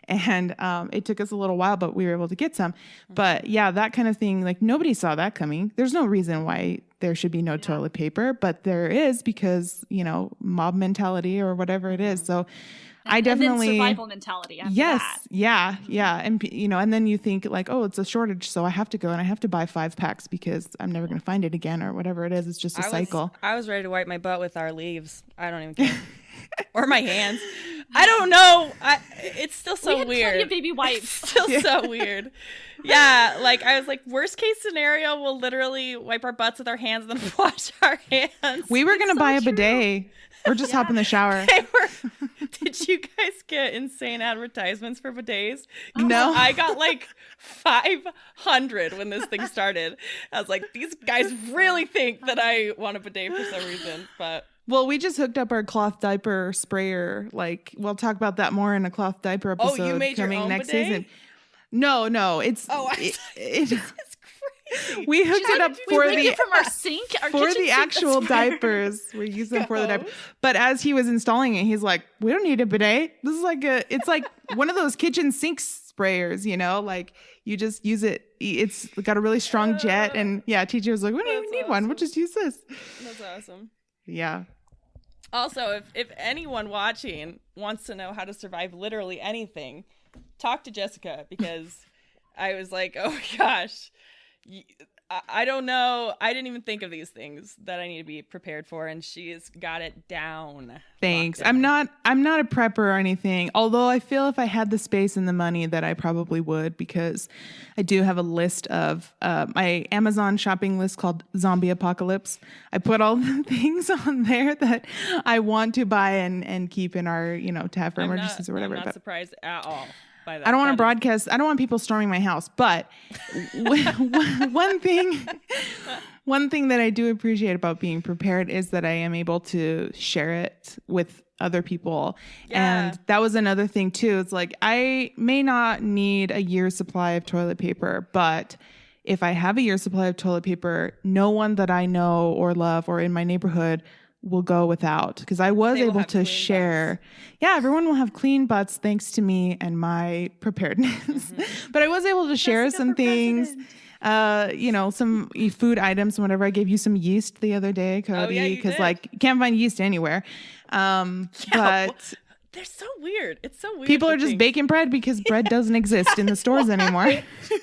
And it took us a little while, but we were able to get some. But yeah, that kind of thing, like nobody saw that coming. There's no reason why there should be no toilet paper, but there is, because, mob mentality or whatever it is. So I definitely, and then survival mentality after that. Yeah. And and then you think like, oh, it's a shortage, so I have to go and I have to buy 5 packs because I'm never going to find it again or whatever it is. It's just a cycle. I was ready to wipe my butt with our leaves. I don't even care. Or my hands. I don't know. It's still so weird. We had plenty of baby wipes. Still so weird. Yeah, like I was like, worst case scenario, we'll literally wipe our butts with our hands and then wash our hands. We were going to buy a bidet or just hop in the shower. Did you guys get insane advertisements for bidets? No. I got like 500 when this thing started. I was like, these guys really think that I want a bidet for some reason, but Well, we just hooked up our cloth diaper sprayer. Like, we'll talk about that more in a cloth diaper episode you made your coming own next bidet? season. No, it's It's crazy. we hooked it up We for rigged the it from our sink, our for kitchen the sink actual that's diapers. We use them for the diapers. But as he was installing it, he's like, "We don't need a bidet. This is it's like one of those kitchen sink sprayers, you know, like you just use it. It's got a really strong jet." And yeah, TJ was like, "We don't even need one. We'll just use this." That's awesome. Yeah. Also, if anyone watching wants to know how to survive literally anything, talk to Jessica, because I was like, oh my gosh, I don't know. I didn't even think of these things that I need to be prepared for, and she's got it down. Thanks. I'm not a prepper or anything, although I feel if I had the space and the money that I probably would, because I do have a list of my Amazon shopping list called Zombie Apocalypse. I put all the things on there that I want to buy and keep in our, to have for emergencies or whatever. I'm not surprised at all by that. I don't want to broadcast. I don't want people storming my house, but one thing that I do appreciate about being prepared is that I am able to share it with other people. Yeah. And that was another thing too. It's like, I may not need a year's supply of toilet paper, but if I have a year's supply of toilet paper, no one that I know or love or in my neighborhood will go without, because I was able to share. Yeah, everyone will have clean butts thanks to me and my preparedness. Mm-hmm. But I was able to share some things, some food items and whatever. I gave you some yeast the other day, Cody, because you can't find yeast anywhere. But they're so weird. It's so weird. People are just baking bread because bread doesn't exist in the stores anymore. Because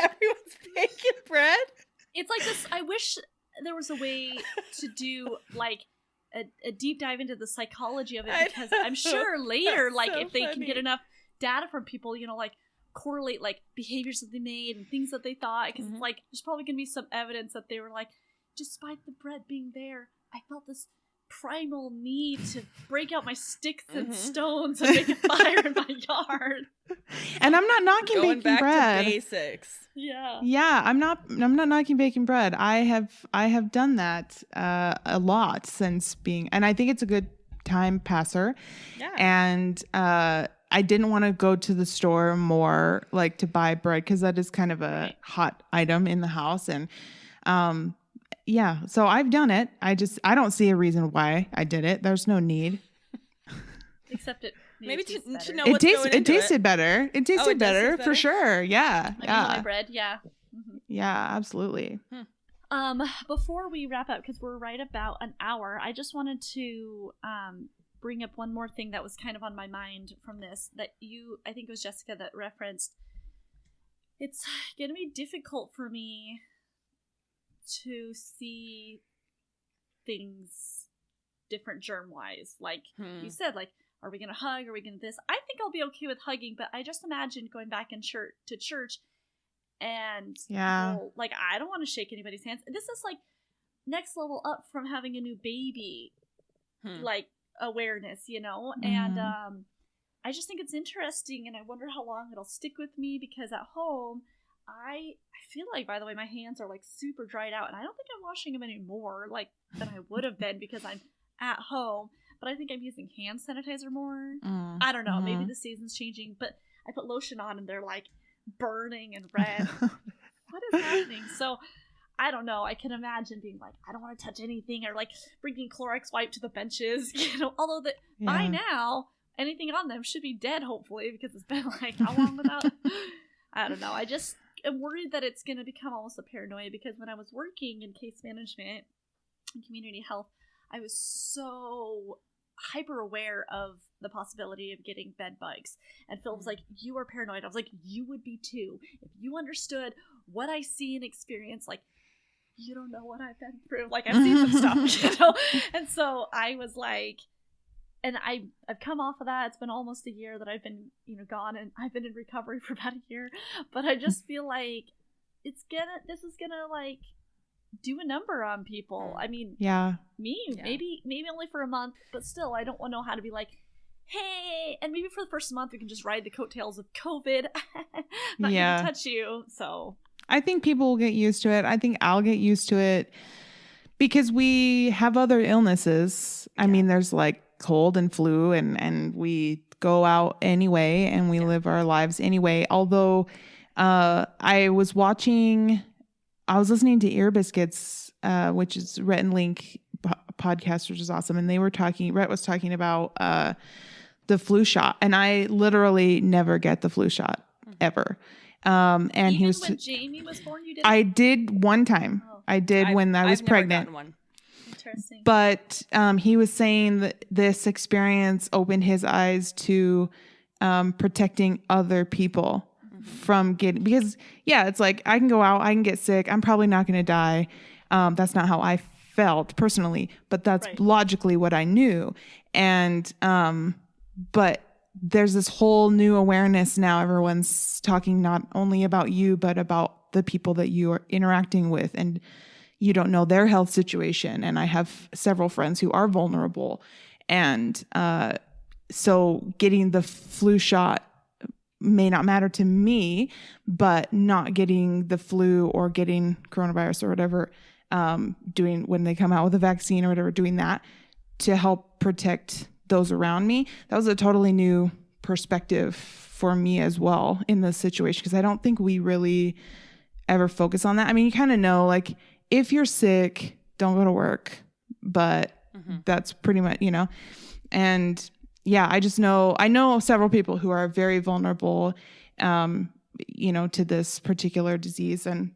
everyone's baking bread. It's like this. I wish there was a way to do like a deep dive into the psychology of it, because I'm sure later, like if they can get enough data from people, like correlate like behaviors that they made and things that they thought, because it's like there's probably gonna be some evidence that they were like, despite the bread being there, I felt this primal need to break out my sticks and stones and make a fire in my yard. And I'm not knocking Going baking back bread. to basics. Yeah, I'm not knocking baking bread. I have done that a lot since being, and I think it's a good time passer. Yeah. And I didn't want to go to the store more like to buy bread, because that is kind of a hot item in the house. And so I've done it. I don't see a reason why I did it. There's no need. Except it maybe to know it what's going into it tasted better. It tasted better for sure. Yeah. My bread. Yeah. Mm-hmm. Yeah, absolutely. Before we wrap up, because we're right about an hour, I just wanted to bring up one more thing that was kind of on my mind from this, that I think it was Jessica that referenced. It's going to be difficult for me to see things different germ-wise. Like you said, like, are we going to hug? Are we going to this? I think I'll be okay with hugging, but I just imagine going back to church and people, like, I don't want to shake anybody's hands. This is like next level up from having a new baby, like awareness, and I just think it's interesting, and I wonder how long it'll stick with me, because at home I feel like, by the way, my hands are like super dried out, and I don't think I'm washing them anymore like than I would have been, because I'm at home, but I think I'm using hand sanitizer more. I don't know, maybe the season's changing, but I put lotion on and they're like burning and red. What is happening? So I don't know. I can imagine being like, I don't want to touch anything, or like bringing Clorox wipe to the benches, although by now anything on them should be dead, hopefully, because it's been like how long without. I don't know. I just am worried that it's going to become almost a paranoia, because when I was working in case management and community health, I was so hyper aware of the possibility of getting bed bugs. And Phil was like, you are paranoid. I was like, you would be too. If you understood what I see and experience, like, you don't know what I've been through. Like, I've seen some stuff, And so I was like, and I've come off of that. It's been almost a year that I've been, gone, and I've been in recovery for about a year. But I just feel like this is gonna like do a number on people. I mean, maybe only for a month, but still, I don't want to know how to be like, hey, and maybe for the first month we can just ride the coattails of COVID. Not gonna touch you. So I think people will get used to it. I think I'll get used to it, because we have other illnesses. I mean, there's like cold and flu and we go out anyway and we live our lives anyway. Although I was listening to Ear Biscuits, which is Rhett and Link podcast, which is awesome. And Rhett was talking about the flu shot. And I literally never get the flu shot ever. And Even he was when Jamie was born, you did. I did one time. I did when I was I've pregnant. Never gotten one. Interesting. But he was saying that this experience opened his eyes to protecting other people from getting, because it's like I can go out, I can get sick, I'm probably not going to die. That's not how I felt personally, but that's logically what I knew. And but there's this whole new awareness now. Everyone's talking not only about you, but about the people that you are interacting with, and you don't know their health situation. And I have several friends who are vulnerable. And so getting the flu shot may not matter to me, but not getting the flu or getting coronavirus or whatever, when they come out with a vaccine or whatever, doing that to help protect those around me. That was a totally new perspective for me as well in this situation, because I don't think we really ever focus on that. I mean, you kind of know, like, if you're sick, don't go to work, but that's pretty much, and I just know, I know several people who are very vulnerable, to this particular disease. And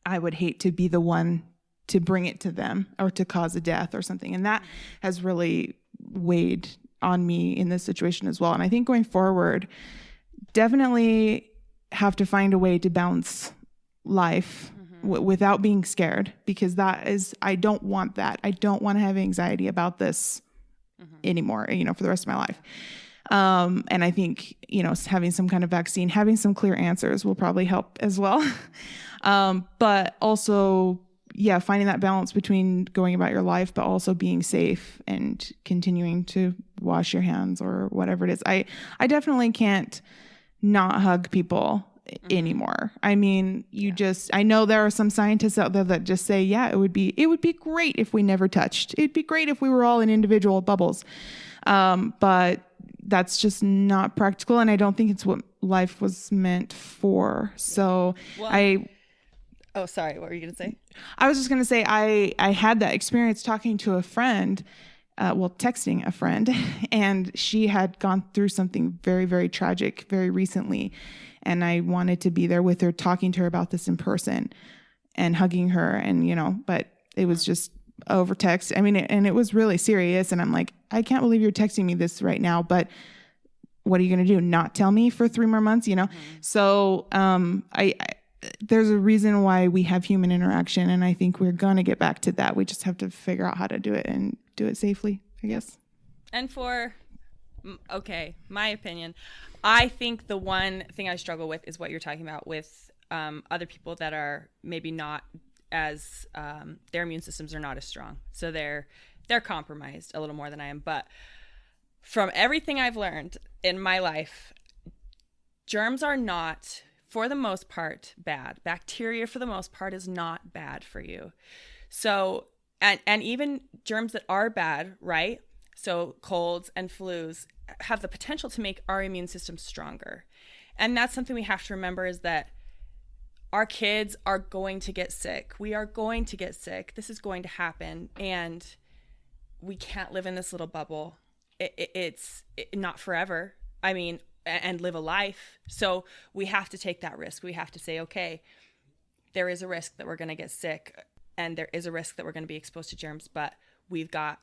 I would hate to be the one to bring it to them or to cause a death or something. And that has really weighed on me in this situation as well. And I think going forward, definitely have to find a way to balance life without being scared, because I don't want that. I don't want to have anxiety about this anymore, for the rest of my life. And I think, having some kind of vaccine, having some clear answers will probably help as well. But also, finding that balance between going about your life, but also being safe and continuing to wash your hands or whatever it is. I definitely can't not hug people anymore. I mean, I know there are some scientists out there that just say, it would be great if we never touched. It'd be great if we were all in individual bubbles. But that's just not practical. And I don't think it's what life was meant for. So oh, sorry. What were you going to say? I was just going to say, I had that experience talking to a friend, texting a friend, and she had gone through something very, very tragic very recently. And I wanted to be there with her, talking to her about this in person and hugging her. And, but it was just over text. I mean, and it was really serious. And I'm like, I can't believe you're texting me this right now, but what are you going to do? Not tell me for 3 more months, So, there's a reason why we have human interaction. And I think we're going to get back to that. We just have to figure out how to do it and do it safely, I guess. And my opinion, I think the one thing I struggle with is what you're talking about with other people that are maybe not as, their immune systems are not as strong. So they're compromised a little more than I am. But from everything I've learned in my life, germs are not, for the most part, bad. Bacteria, for the most part, is not bad for you. So, and even germs that are bad, right? So colds and flus have the potential to make our immune system stronger. And that's something we have to remember, is that our kids are going to get sick. We are going to get sick. This is going to happen. And we can't live in this little bubble. It's not forever. I mean, and live a life. So we have to take that risk. We have to say, okay, there is a risk that we're going to get sick, and there is a risk that we're going to be exposed to germs, but we've got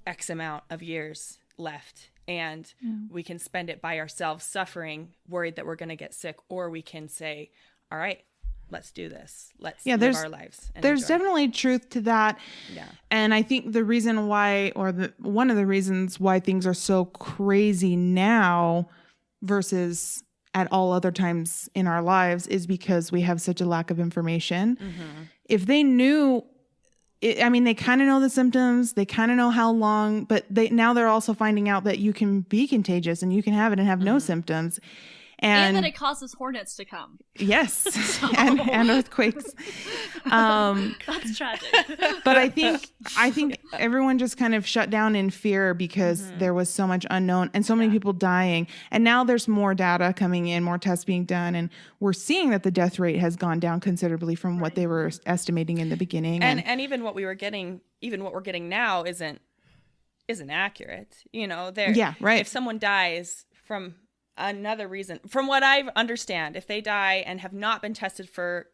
X amount of years left, and we can spend it by ourselves suffering, worried that we're going to get sick, or we can say, all right, let's do this. Let's live our lives. There's definitely truth to that. Yeah. And I think the reason why, one of the reasons why things are so crazy now versus at all other times in our lives, is because we have such a lack of information. If they knew, they kind of know the symptoms, they kind of know how long, but now they're also finding out that you can be contagious and you can have it and have no symptoms. And then it causes hornets to come. Yes, and earthquakes. That's tragic. But I think everyone just kind of shut down in fear because there was so much unknown and so many people dying. And now there's more data coming in, more tests being done, and we're seeing that the death rate has gone down considerably from what they were estimating in the beginning. And even what we were getting, even what we're getting now isn't accurate. You know, if someone dies from another reason, from what I understand, if they die and have not been tested for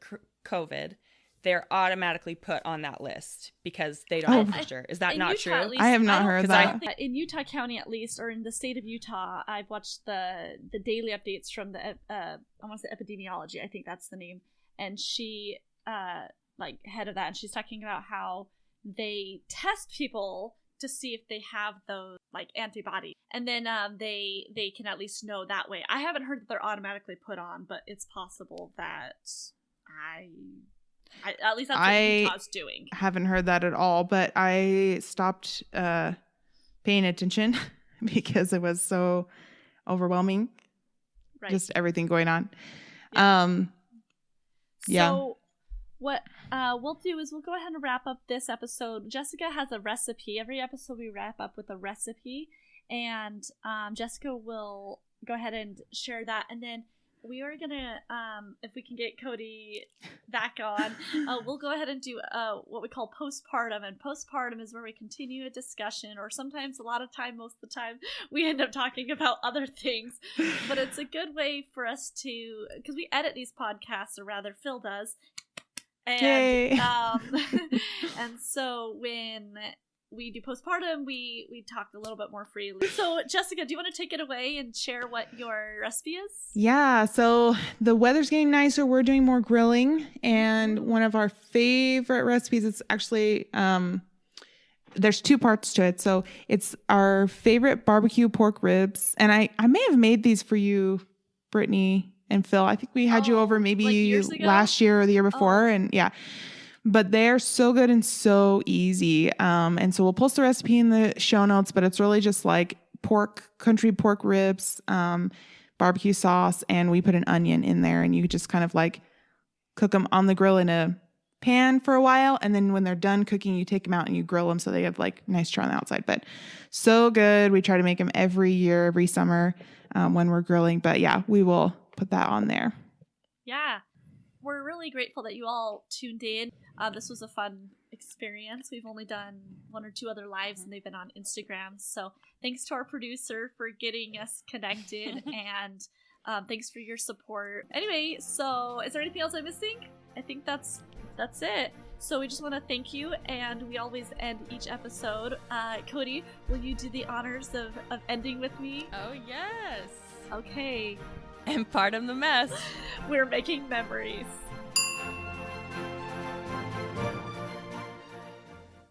COVID, they're automatically put on that list because they don't know for sure. Is that not Utah, true? Least, I have not heard that. In Utah County, at least, or in the state of Utah, I've watched the daily updates from the I want to say epidemiology. I think that's the name. And she, head of that, and she's talking about how they test people to see if they have those antibodies, and then they can at least know that way. I haven't heard that they're automatically put on, but it's possible that at least that's what Utah's doing. Haven't heard that at all, but I stopped paying attention because it was so overwhelming. Right. Just everything going on. Yeah. So what we'll do is we'll go ahead and wrap up this episode. Jessica has a recipe. Every episode we wrap up with a recipe, and Jessica will go ahead and share that, and then we are gonna if we can get Cody back on, we'll go ahead and do what we call postpartum. And postpartum is where we continue a discussion, or sometimes, a lot of time, most of the time, we end up talking about other things. But it's a good way for us to, because we edit these podcasts, or rather Phil does. And and so when we do postpartum, we talked a little bit more freely. So Jessica, do you want to take it away and share what your recipe is? Yeah, so the weather's getting nicer. We're doing more grilling, and one of our favorite recipes, it's actually there's two parts to it. So it's our favorite barbecue pork ribs, and I may have made these for you, Brittany and Phil. I think we had you over maybe last year or the year before. And yeah, but they're so good and so easy. And so we'll post the recipe in the show notes, but it's really just like country pork ribs, barbecue sauce, and we put an onion in there, and you just kind of cook them on the grill in a pan for a while. And then when they're done cooking, you take them out and you grill them so they have nice char on the outside. But so good. We try to make them every year, every summer when we're grilling. But yeah, we will put that on there. Yeah. We're really grateful that you all tuned in. This was a fun experience. We've only done one or two other lives, and they've been on Instagram. So thanks to our producer for getting us connected, and thanks for your support. Anyway, so is there anything else I'm missing? I think that's it. So we just want to thank you, and we always end each episode. Cody, will you do the honors of ending with me? Oh, yes. Okay. And Partum the Mess. We're making memories.